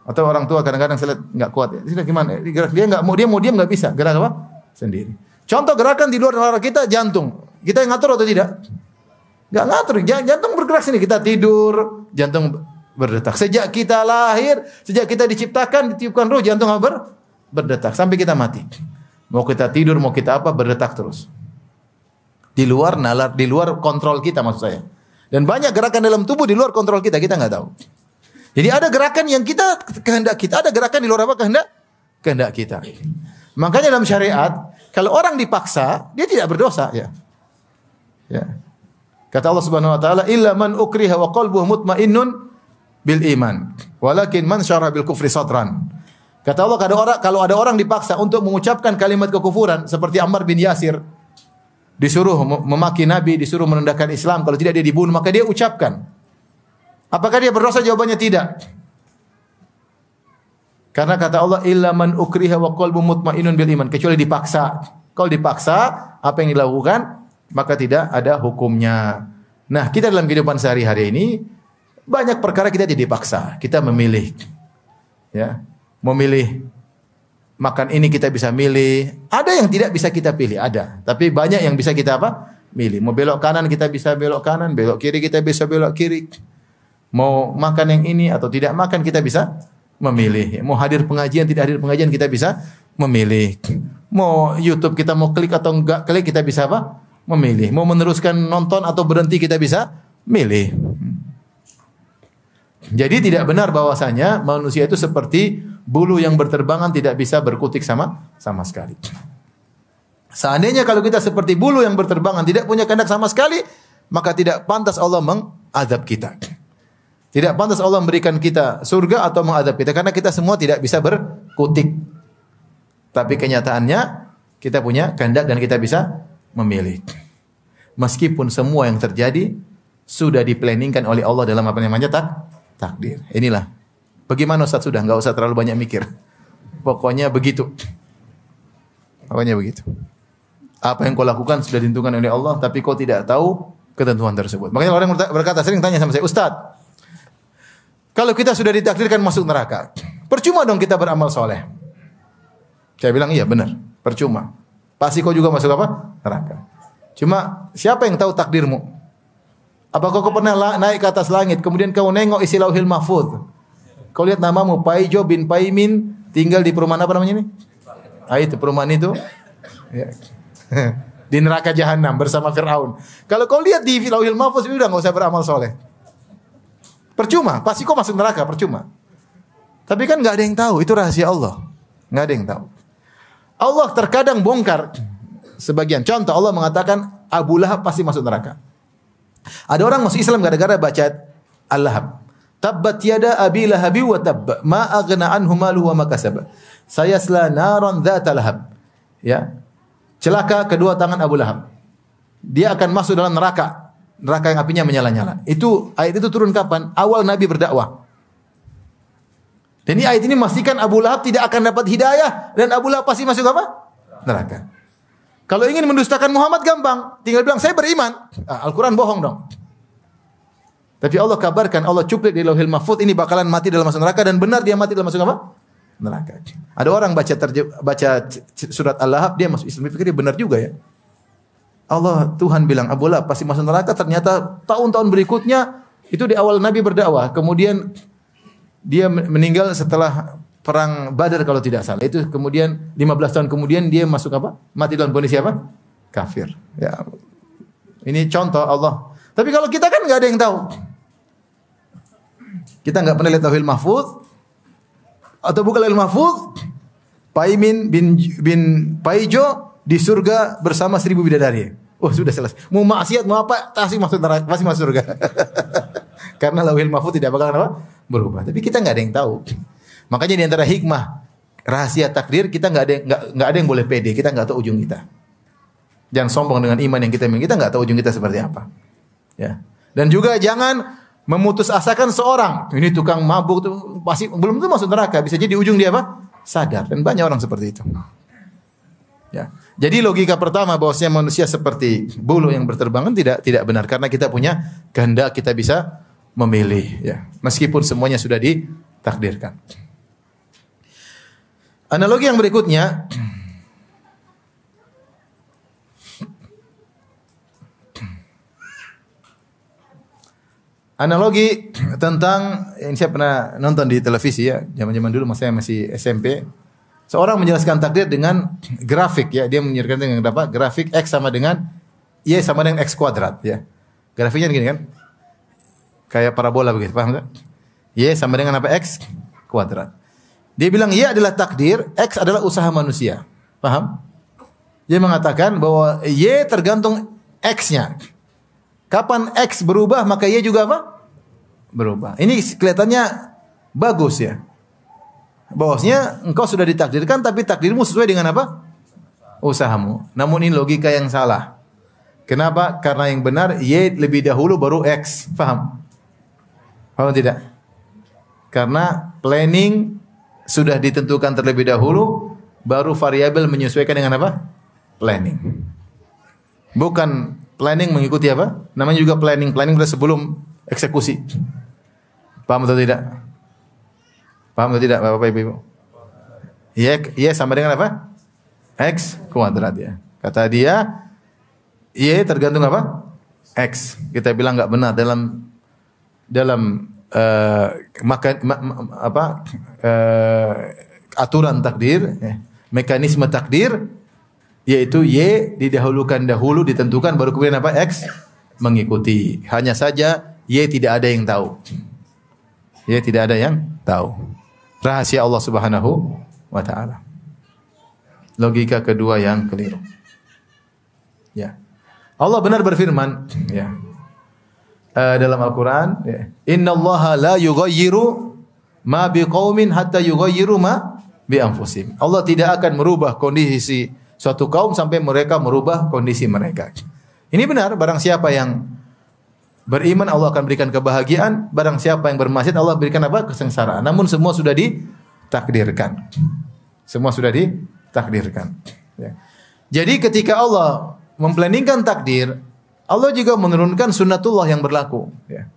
Atau orang tua kadang-kadang saya lihat nggak kuat. Ya. Gimana? Gerak dia nggak mau diam nggak bisa. Gerak apa? Sendiri. Contoh gerakan di luar nalar kita, jantung. Kita yang ngatur atau tidak? Nggak ngatur. Jantung bergerak sendiri. Kita tidur, jantung berdetak. Sejak kita lahir, sejak kita diciptakan, ditiupkan ruh, jantung apa? Berdetak sampai kita mati. Mau kita tidur, mau kita apa, berdetak terus. Di luar nalar, di luar kontrol kita maksud saya. Dan banyak gerakan dalam tubuh di luar kontrol kita nggak tahu. Jadi ada gerakan yang kita kehendak kita, ada gerakan di luar apa kehendak kita. Makanya dalam syariat, kalau orang dipaksa, dia tidak berdosa ya. Ya. Kata Allah Subhanahu wa taala, "Illa man ukriha wa qalbuhu mutmainnun bil iman, walakin man syara bil kufri sadran." Kata Allah, kalau ada orang dipaksa untuk mengucapkan kalimat kekufuran seperti Ammar bin Yasir, disuruh memaki Nabi, disuruh merendahkan Islam, kalau tidak dia dibunuh, maka dia ucapkan. Apakah dia berdosa? Jawabannya tidak. Karena kata Allah, illa man ukriha wa qalbu mutmainnun bil iman, kecuali dipaksa. Kalau dipaksa, apa yang dilakukan? Maka tidak ada hukumnya. Nah, kita dalam kehidupan sehari-hari ini banyak perkara kita tidak dipaksa, kita memilih. Ya, memilih makan ini kita bisa milih. Ada yang tidak bisa kita pilih, ada. Tapi banyak yang bisa kita apa? Milih. Mau belok kanan kita bisa belok kanan, belok kiri kita bisa belok kiri. Mau makan yang ini atau tidak makan kita bisa memilih. Mau hadir pengajian, tidak hadir pengajian kita bisa memilih. Mau YouTube kita mau klik atau enggak klik kita bisa apa? Memilih. Mau meneruskan nonton atau berhenti kita bisa milih. Jadi tidak benar bahwasanya manusia itu seperti bulu yang berterbangan tidak bisa berkutik sama sekali. Seandainya kalau kita seperti bulu yang berterbangan tidak punya kehendak sama sekali, maka tidak pantas Allah mengadab kita. Tidak pantas Allah memberikan kita surga atau mengadab kita karena kita semua tidak bisa berkutik. Tapi kenyataannya kita punya kehendak dan kita bisa memilih. Meskipun semua yang terjadi sudah diplanningkan oleh Allah dalam apa namanya takdir. Inilah. Bagaimana Ustaz sudah? Enggak usah terlalu banyak mikir. Pokoknya begitu. Pokoknya begitu. Apa yang kau lakukan sudah ditentukan oleh Allah, tapi kau tidak tahu ketentuan tersebut. Makanya orang berkata, sering tanya sama saya, Ustaz, kalau kita sudah ditakdirkan masuk neraka, percuma dong kita beramal soleh. Saya bilang, iya benar, percuma. Pasti kau juga masuk apa? Neraka. Cuma siapa yang tahu takdirmu? Apakah kau pernah naik ke atas langit, kemudian kau nengok isi lauhil mahfuz? Kau lihat namamu Paijo bin Paimin, tinggal di perumahan apa namanya ini? Itu perumahan itu. Ya. Di neraka jahanam bersama Fir'aun. Kalau kau lihat di Lauhil Mahfuz udah enggak usah beramal soleh. Percuma, pasti kau masuk neraka, percuma. Tapi kan enggak ada yang tahu, itu rahasia Allah. Enggak ada yang tahu. Allah terkadang bongkar sebagian. Contoh Allah mengatakan Abu Lahab pasti masuk neraka. Ada orang masuk Islam gara-gara baca Al-Lahab. Tabbat yada abi lahabi wa tabb ma aghna anhu maluhu wa ma kasab. Sayasla naran dzata lahab. Ya. Celaka kedua tangan Abu Lahab. Dia akan masuk dalam neraka. Neraka yang apinya menyala-nyala. Itu ayat itu turun kapan? Awal Nabi berdakwah. Dan ini ayat ini memastikan Abu Lahab tidak akan dapat hidayah dan Abu Lahab pasti masuk apa? Neraka. Kalau ingin mendustakan Muhammad gampang, tinggal bilang saya beriman. Al-Qur'an bohong dong. Tapi Allah kabarkan, Allah cuplik di Lauhil Mahfuz ini bakalan mati dalam masuk neraka dan benar dia mati dalam masuk apa? Neraka. Ada orang baca surat Al-Lahab dia masuk Islam, pikir dia benar juga ya. Allah Tuhan bilang Abu Lahab pasti masuk neraka, ternyata tahun-tahun berikutnya itu di awal Nabi berdakwah, kemudian dia meninggal setelah perang Badar kalau tidak salah. Itu kemudian 15 tahun kemudian dia masuk apa? Mati dalam kondisi apa? Kafir. Ya. Ini contoh Allah. Tapi kalau kita kan nggak ada yang tahu. Kita nggak pernah lihat Lauhil Mahfuz atau bukan Lauhil Mahfuz. Paimin bin Paijo di surga bersama 1000 bidadari. Oh sudah selesai. Mau maksiat mau apa pasti masuk neraka, pasti masuk surga. Karena Lauhil Mahfuz tidak bakal apa? Berubah. Tapi kita nggak ada yang tahu. Makanya di antara hikmah rahasia takdir kita nggak ada yang boleh pede. Kita nggak tahu ujung kita. Jangan sombong dengan iman yang kita miliki. Kita nggak tahu ujung kita seperti apa. Ya. Dan juga jangan memutus asakan seorang. Ini tukang mabuk tuh pasti belum tentu masuk neraka. Bisa jadi di ujung dia apa? Sadar. Dan banyak orang seperti itu. Ya. Jadi logika pertama bahwasanya manusia seperti bulu yang berterbangan tidak benar karena kita punya kehendak, kita bisa memilih. Ya. Meskipun semuanya sudah ditakdirkan. Analogi yang berikutnya. Analogi tentang yang saya pernah nonton di televisi ya, zaman-zaman dulu saya masih SMP. Seorang menjelaskan takdir dengan grafik ya, dia menjelaskan dengan apa? Grafik X sama dengan Y sama dengan X kuadrat ya. Grafiknya gini kan? Kayak parabola begitu, paham enggak? Y sama dengan apa? X kuadrat. Dia bilang Y adalah takdir, X adalah usaha manusia. Paham? Dia mengatakan bahwa Y tergantung X-nya. Kapan X berubah maka Y juga apa? Berubah. Ini kelihatannya bagus ya. Bahwasanya engkau sudah ditakdirkan tapi takdirmu sesuai dengan apa? Usahamu. Namun ini logika yang salah. Kenapa? Karena yang benar Y lebih dahulu baru X. Paham? Paham tidak? Karena planning sudah ditentukan terlebih dahulu baru variabel menyesuaikan dengan apa? Planning. Bukan planning mengikuti apa? Namanya juga planning. Planning sudah sebelum eksekusi. Paham atau tidak? Paham atau tidak Bapak Ibu? Y sama dengan apa? X kuadrat ya. Kata dia Y tergantung apa? X. Kita bilang enggak benar dalam aturan takdir, mekanisme takdir yaitu Y didahulukan dahulu ditentukan baru kemudian apa? X mengikuti. Hanya saja Y tidak ada yang tahu. Y tidak ada yang tahu. Rahasia Allah Subhanahu wa taala. Logika kedua yang keliru. Ya. Allah benar berfirman ya. Dalam Al-Qur'an ya. Innallaha la yughayyiru ma biqaumin hatta yughayyiru ma bi anfusihim. Allah tidak akan merubah kondisi suatu kaum sampai mereka merubah kondisi mereka. Ini benar, barang siapa yang beriman Allah akan berikan kebahagiaan, barang siapa yang bermaksiat Allah berikan apa? Kesengsaraan. Namun semua sudah ditakdirkan. Semua sudah ditakdirkan. Ya. Jadi ketika Allah memplanningkan takdir, Allah juga menurunkan sunnatullah yang berlaku. Ya.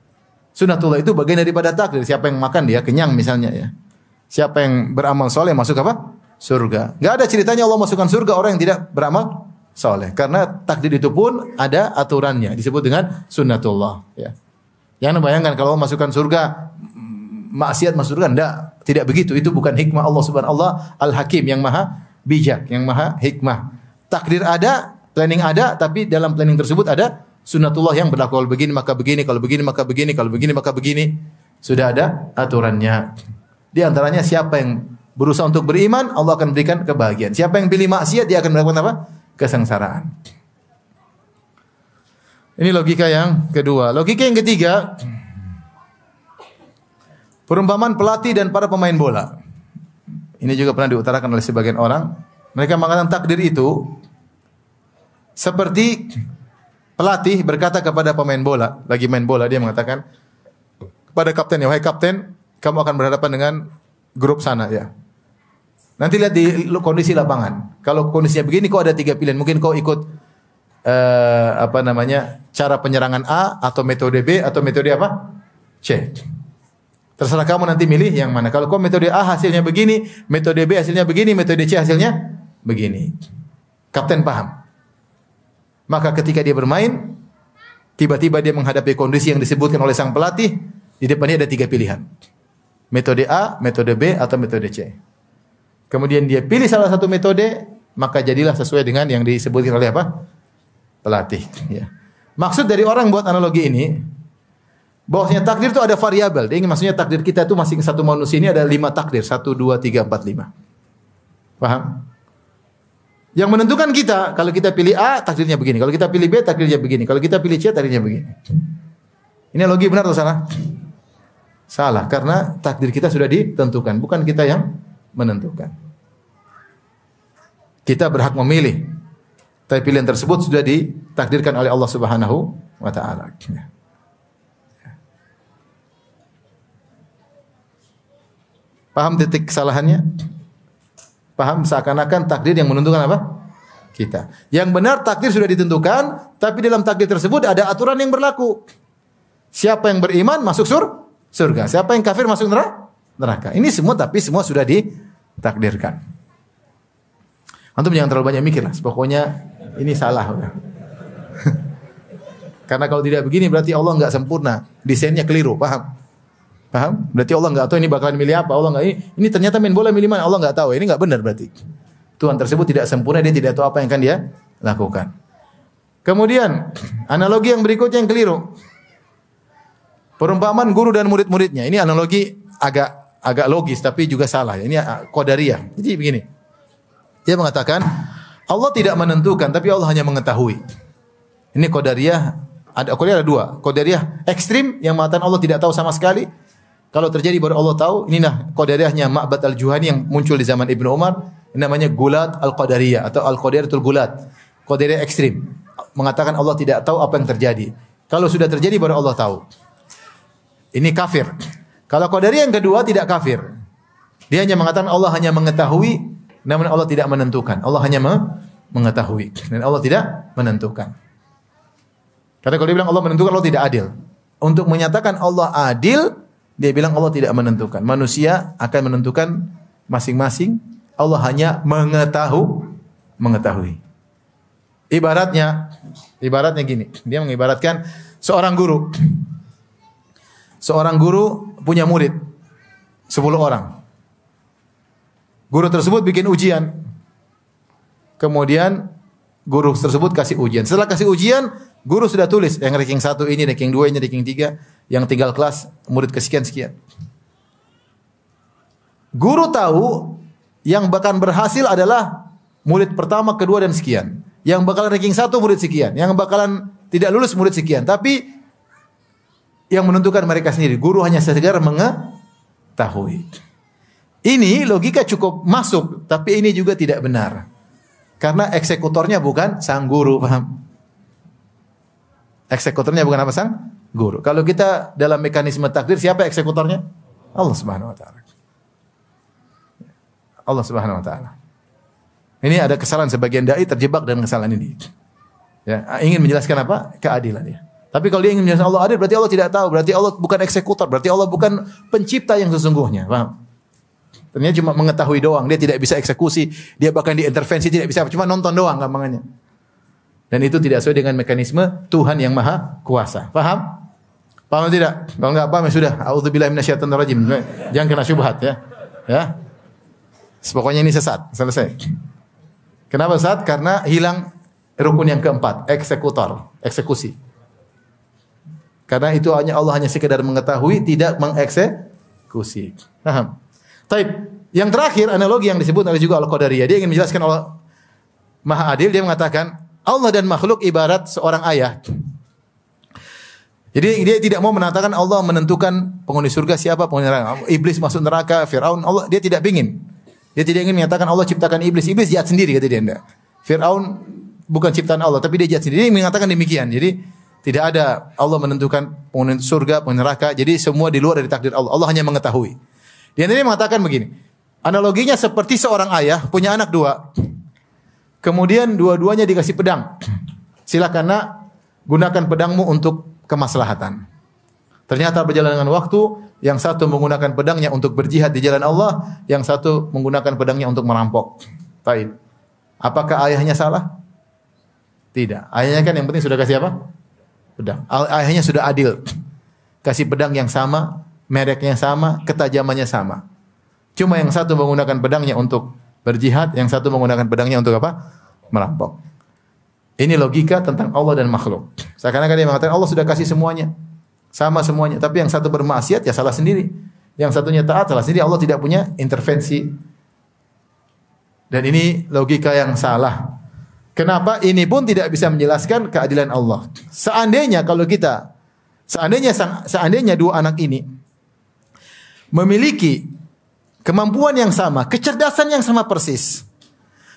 Sunnatullah itu bagian daripada takdir. Siapa yang makan dia kenyang misalnya ya. Siapa yang beramal soleh masuk apa? Surga. Enggak ada ceritanya Allah masukkan surga orang yang tidak beramal soleh. Karena takdir itu pun ada aturannya. Disebut dengan sunnatullah. Ya. Jangan bayangkan kalau Allah masukkan surga, maksiat masuk surga. Tidak begitu. Itu bukan hikmah Allah subhanahu wa ta'ala Al-Hakim yang maha bijak, yang maha hikmah. Takdir ada, planning ada, tapi dalam planning tersebut ada sunnatullah yang berlaku. Kalau begini maka begini, kalau begini maka begini, kalau begini maka begini. Sudah ada aturannya. Di antaranya siapa yang berusaha untuk beriman, Allah akan berikan kebahagiaan. Siapa yang pilih maksiat, dia akan mendapatkan apa? Kesengsaraan. Ini logika yang kedua. Logika yang ketiga, perumpamaan pelatih dan para pemain bola. Ini juga pernah diutarakan oleh sebagian orang. Mereka mengatakan takdir itu seperti pelatih berkata kepada pemain bola, lagi main bola, dia mengatakan kepada kapten, wahai kapten, kamu akan berhadapan dengan grup sana ya. Nanti lihat di kondisi lapangan. Kalau kondisinya begini, kau ada 3 pilihan. Mungkin kau ikut cara penyerangan A, atau metode B, atau metode apa? C. Terserah kamu nanti milih yang mana. Kalau kau metode A hasilnya begini, metode B hasilnya begini, metode C hasilnya begini. Kapten paham. Maka ketika dia bermain, tiba-tiba dia menghadapi kondisi yang disebutkan oleh sang pelatih, di depannya ada 3 pilihan. Metode A, metode B, atau metode C. Kemudian dia pilih salah satu metode, maka jadilah sesuai dengan yang disebutkan oleh apa? Pelatih. Ya. Maksud dari orang buat analogi ini, bahwasanya takdir itu ada variabel. Dia ingin maksudnya takdir kita itu masing satu manusia ini ada 5 takdir. 1, 2, 3, 4, 5. Paham? Yang menentukan kita, kalau kita pilih A, takdirnya begini. Kalau kita pilih B, takdirnya begini. Kalau kita pilih C, takdirnya begini. Ini logi benar atau salah? Salah, karena takdir kita sudah ditentukan. Bukan kita yang menentukan. Kita berhak memilih. Tapi pilihan tersebut sudah ditakdirkan oleh Allah Subhanahu wa taala. Paham titik kesalahannya? Paham seakan-akan takdir yang menentukan apa? Kita. Yang benar takdir sudah ditentukan, tapi dalam takdir tersebut ada aturan yang berlaku. Siapa yang beriman masuk surga. Siapa yang kafir masuk neraka. Ini semua tapi semua sudah ditakdirkan. Antum jangan terlalu banyak mikir lah. Pokoknya ini salah udah. Karena kalau tidak begini berarti Allah enggak sempurna. Desainnya keliru, paham? Paham? Berarti Allah enggak tahu ini bakalan milih apa. Allah enggak ini ternyata main bola milih mana. Allah enggak tahu. Ini enggak benar berarti. Tuhan tersebut tidak sempurna, dia tidak tahu apa yang akan dia lakukan. Kemudian analogi yang berikutnya yang keliru. Perumpamaan guru dan murid-muridnya. Ini analogi agak logis tapi juga salah. Ini qadariyah. Jadi begini. Dia mengatakan Allah tidak menentukan tapi Allah hanya mengetahui. Ini qadariyah. Qadariyah ada 2. Qadariyah ekstrim yang mengatakan Allah tidak tahu sama sekali. Kalau terjadi baru Allah tahu. Inilah qadariyahnya Ma'bad al-Juhani yang muncul di zaman Ibnu Umar. Ini namanya Gulat al-Qadariyah atau al-Qadariyatul Gulat. Qadariyah ekstrim. Mengatakan Allah tidak tahu apa yang terjadi. Kalau sudah terjadi baru Allah tahu. Ini kafir. Kalau qadariyah yang kedua tidak kafir. Dia hanya mengatakan Allah hanya mengetahui, namun Allah tidak menentukan. Allah hanya mengetahui dan Allah tidak menentukan. Karena kalau dia bilang Allah menentukan, Allah tidak adil. Untuk menyatakan Allah adil, dia bilang Allah tidak menentukan. Manusia akan menentukan masing-masing. Allah hanya mengetahui. Ibaratnya gini. Dia mengibaratkan seorang guru. Seorang guru punya murid 10 orang. Guru tersebut bikin ujian. Kemudian guru tersebut kasih ujian. Setelah kasih ujian, guru sudah tulis yang ranking 1 ini, ranking 2 ini, ranking 3, yang tinggal kelas murid kesekian-sekian. Guru tahu yang bahkan berhasil adalah murid pertama, kedua dan sekian. Yang bakalan ranking 1 murid sekian, yang bakalan tidak lulus murid sekian. Tapi yang menentukan mereka sendiri. Guru hanya sekedar mengetahui. Ini logika cukup masuk, tapi ini juga tidak benar. Karena eksekutornya bukan sang guru, paham? Eksekutornya bukan apa sang guru. Kalau kita dalam mekanisme takdir, siapa eksekutornya? Allah Subhanahu wa taala. Allah Subhanahu wa taala. Ini ada kesalahan sebagian dai terjebak dengan kesalahan ini. Ya, ingin menjelaskan apa? Keadilan ya. Tapi kalau dia ingin menjelaskan Allah adil, berarti Allah tidak tahu. Berarti Allah bukan eksekutor. Berarti Allah bukan pencipta yang sesungguhnya. Paham? Ternyata cuma mengetahui doang. Dia tidak bisa eksekusi. Dia bahkan diintervensi tidak bisa. Cuma nonton doang gampangannya. Dan itu tidak sesuai dengan mekanisme Tuhan yang maha kuasa. Paham? Paham tidak? Kalau enggak paham ya sudah. A'udzubillahi minasyaitonirrajim. Jangan kena syubhat ya. Ya. Pokoknya ini sesat. Selesai. Kenapa Ustaz? Karena hilang rukun yang keempat, eksekusi. Karena itu Allah hanya sekedar mengetahui, tidak mengeksekusi. Paham? Taib. Yang terakhir, analogi yang disebut oleh juga Al-Qadariyah. Dia ingin menjelaskan Allah Maha Adil. Dia mengatakan Allah dan makhluk ibarat seorang ayah. Jadi dia tidak mau mengatakan Allah menentukan penghuni surga siapa, penghuni neraka. Iblis masuk neraka, Firaun, Allah dia tidak ingin. Dia tidak ingin menyatakan Allah ciptakan iblis. Iblis jahat sendiri kata dia enggak. Firaun bukan ciptaan Allah, tapi dia jahat sendiri. Dia mengatakan demikian. Jadi tidak ada Allah menentukan penghuni surga, penghuni neraka. Jadi semua di luar dari takdir Allah. Allah hanya mengetahui. Dia mengatakan begini. Analoginya seperti seorang ayah punya anak dua. Kemudian dua-duanya dikasih pedang. Silakan nak, gunakan pedangmu untuk kemaslahatan. Ternyata berjalan dengan waktu, yang satu menggunakan pedangnya untuk berjihad di jalan Allah, yang satu menggunakan pedangnya untuk merampok. Baik. Apakah ayahnya salah? Tidak. Ayahnya kan yang penting sudah kasih apa? Pedang. Ayahnya sudah adil. Kasih pedang yang sama, mereknya sama, ketajamannya sama. Cuma yang satu menggunakan pedangnya untuk berjihad, yang satu menggunakan pedangnya untuk apa? Merampok. Ini logika tentang Allah dan makhluk. Seakan-akan dia mengatakan Allah sudah kasih semuanya. Sama semuanya. Tapi yang satu bermaksiat ya salah sendiri. Yang satunya taat salah sendiri. Allah tidak punya intervensi. Dan ini logika yang salah. Kenapa? Ini pun tidak bisa menjelaskan keadilan Allah. Seandainya dua anak ini memiliki kemampuan yang sama, kecerdasan yang sama persis,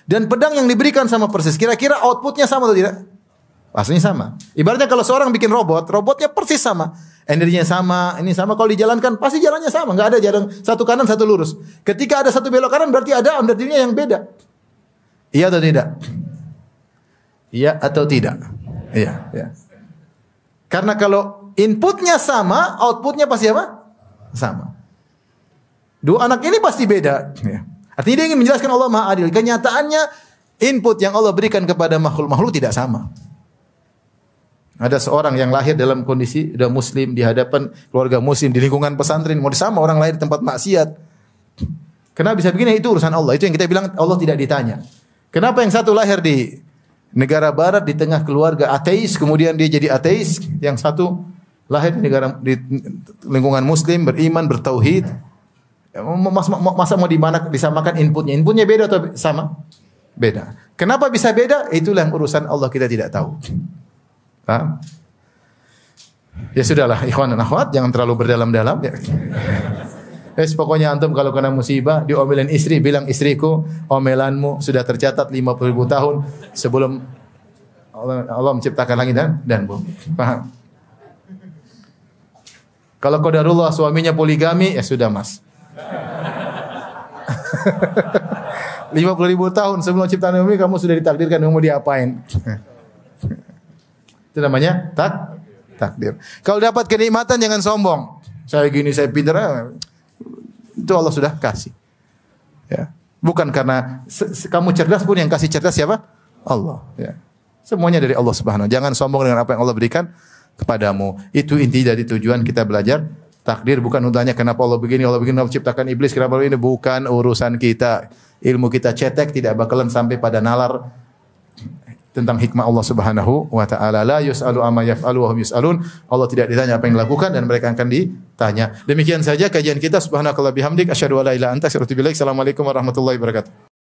dan pedang yang diberikan sama persis, kira-kira outputnya sama atau tidak? Pastinya sama. Ibaratnya kalau seorang bikin robotnya persis sama. Energinya sama, ini sama. Kalau dijalankan, pasti jalannya sama. Enggak ada jalan satu kanan, satu lurus. Ketika ada satu belok kanan, berarti ada energinya yang beda. Iya atau tidak? Iya atau tidak? Iya. Ya. Karena kalau inputnya sama, outputnya pasti apa? Sama. Dua anak ini pasti beda. Ya. Artinya dia ingin menjelaskan Allah Maha Adil. Kenyataannya input yang Allah berikan kepada makhluk tidak sama. Ada seorang yang lahir dalam kondisi sudah muslim, di hadapan keluarga muslim, di lingkungan pesantren, mau sama orang lahir di tempat maksiat. Kenapa bisa begini? Itu urusan Allah. Itu yang kita bilang Allah tidak ditanya. Kenapa yang satu lahir di negara barat di tengah keluarga ateis, kemudian dia jadi ateis, yang satu lahir di lingkungan muslim, beriman, bertauhid. Masa mau disamakan inputnya? Inputnya beda atau sama? Beda. Kenapa bisa beda? Itulah yang urusan Allah, kita tidak tahu. Paham? Ya sudahlah, ikhwan dan akhwat, jangan terlalu berdalam-dalam. Ya. Pokoknya antum kalau kena musibah, diomelin istri, bilang istriku, omelanmu sudah tercatat 50.000 tahun sebelum Allah menciptakan langit dan bumi. Paham? Kalau qadarullah suaminya poligami, ya sudah mas. 50.000 tahun sebelum ciptaan bumi kamu sudah ditakdirkan kamu diapain. Itu namanya takdir. Kalau dapat kenikmatan jangan sombong. Saya gini, saya pintar. Itu Allah sudah kasih. Ya. Bukan karena kamu cerdas pun yang kasih cerdas siapa? Allah. Ya. Semuanya dari Allah Subhanahu. Jangan sombong dengan apa yang Allah berikan kepadamu. Itu inti dari tujuan kita belajar takdir. Bukan untanya kenapa Allah begini, Allah ciptakan iblis, kenapa ini. Bukan urusan kita. Ilmu kita cetek tidak bakalan sampai pada nalar tentang hikmah Allah Subhanahu wa taala. La yus'alu amma yaf'alu wa hum yus'alun. Allah tidak ditanya apa yang dilakukan dan mereka akan ditanya. Demikian saja kajian kita. Subhanakallah bihamdik asyhadu an la ilaha illa anta astaghfiruka wa atubu ilaik. Assalamualaikum warahmatullahi wabarakatuh.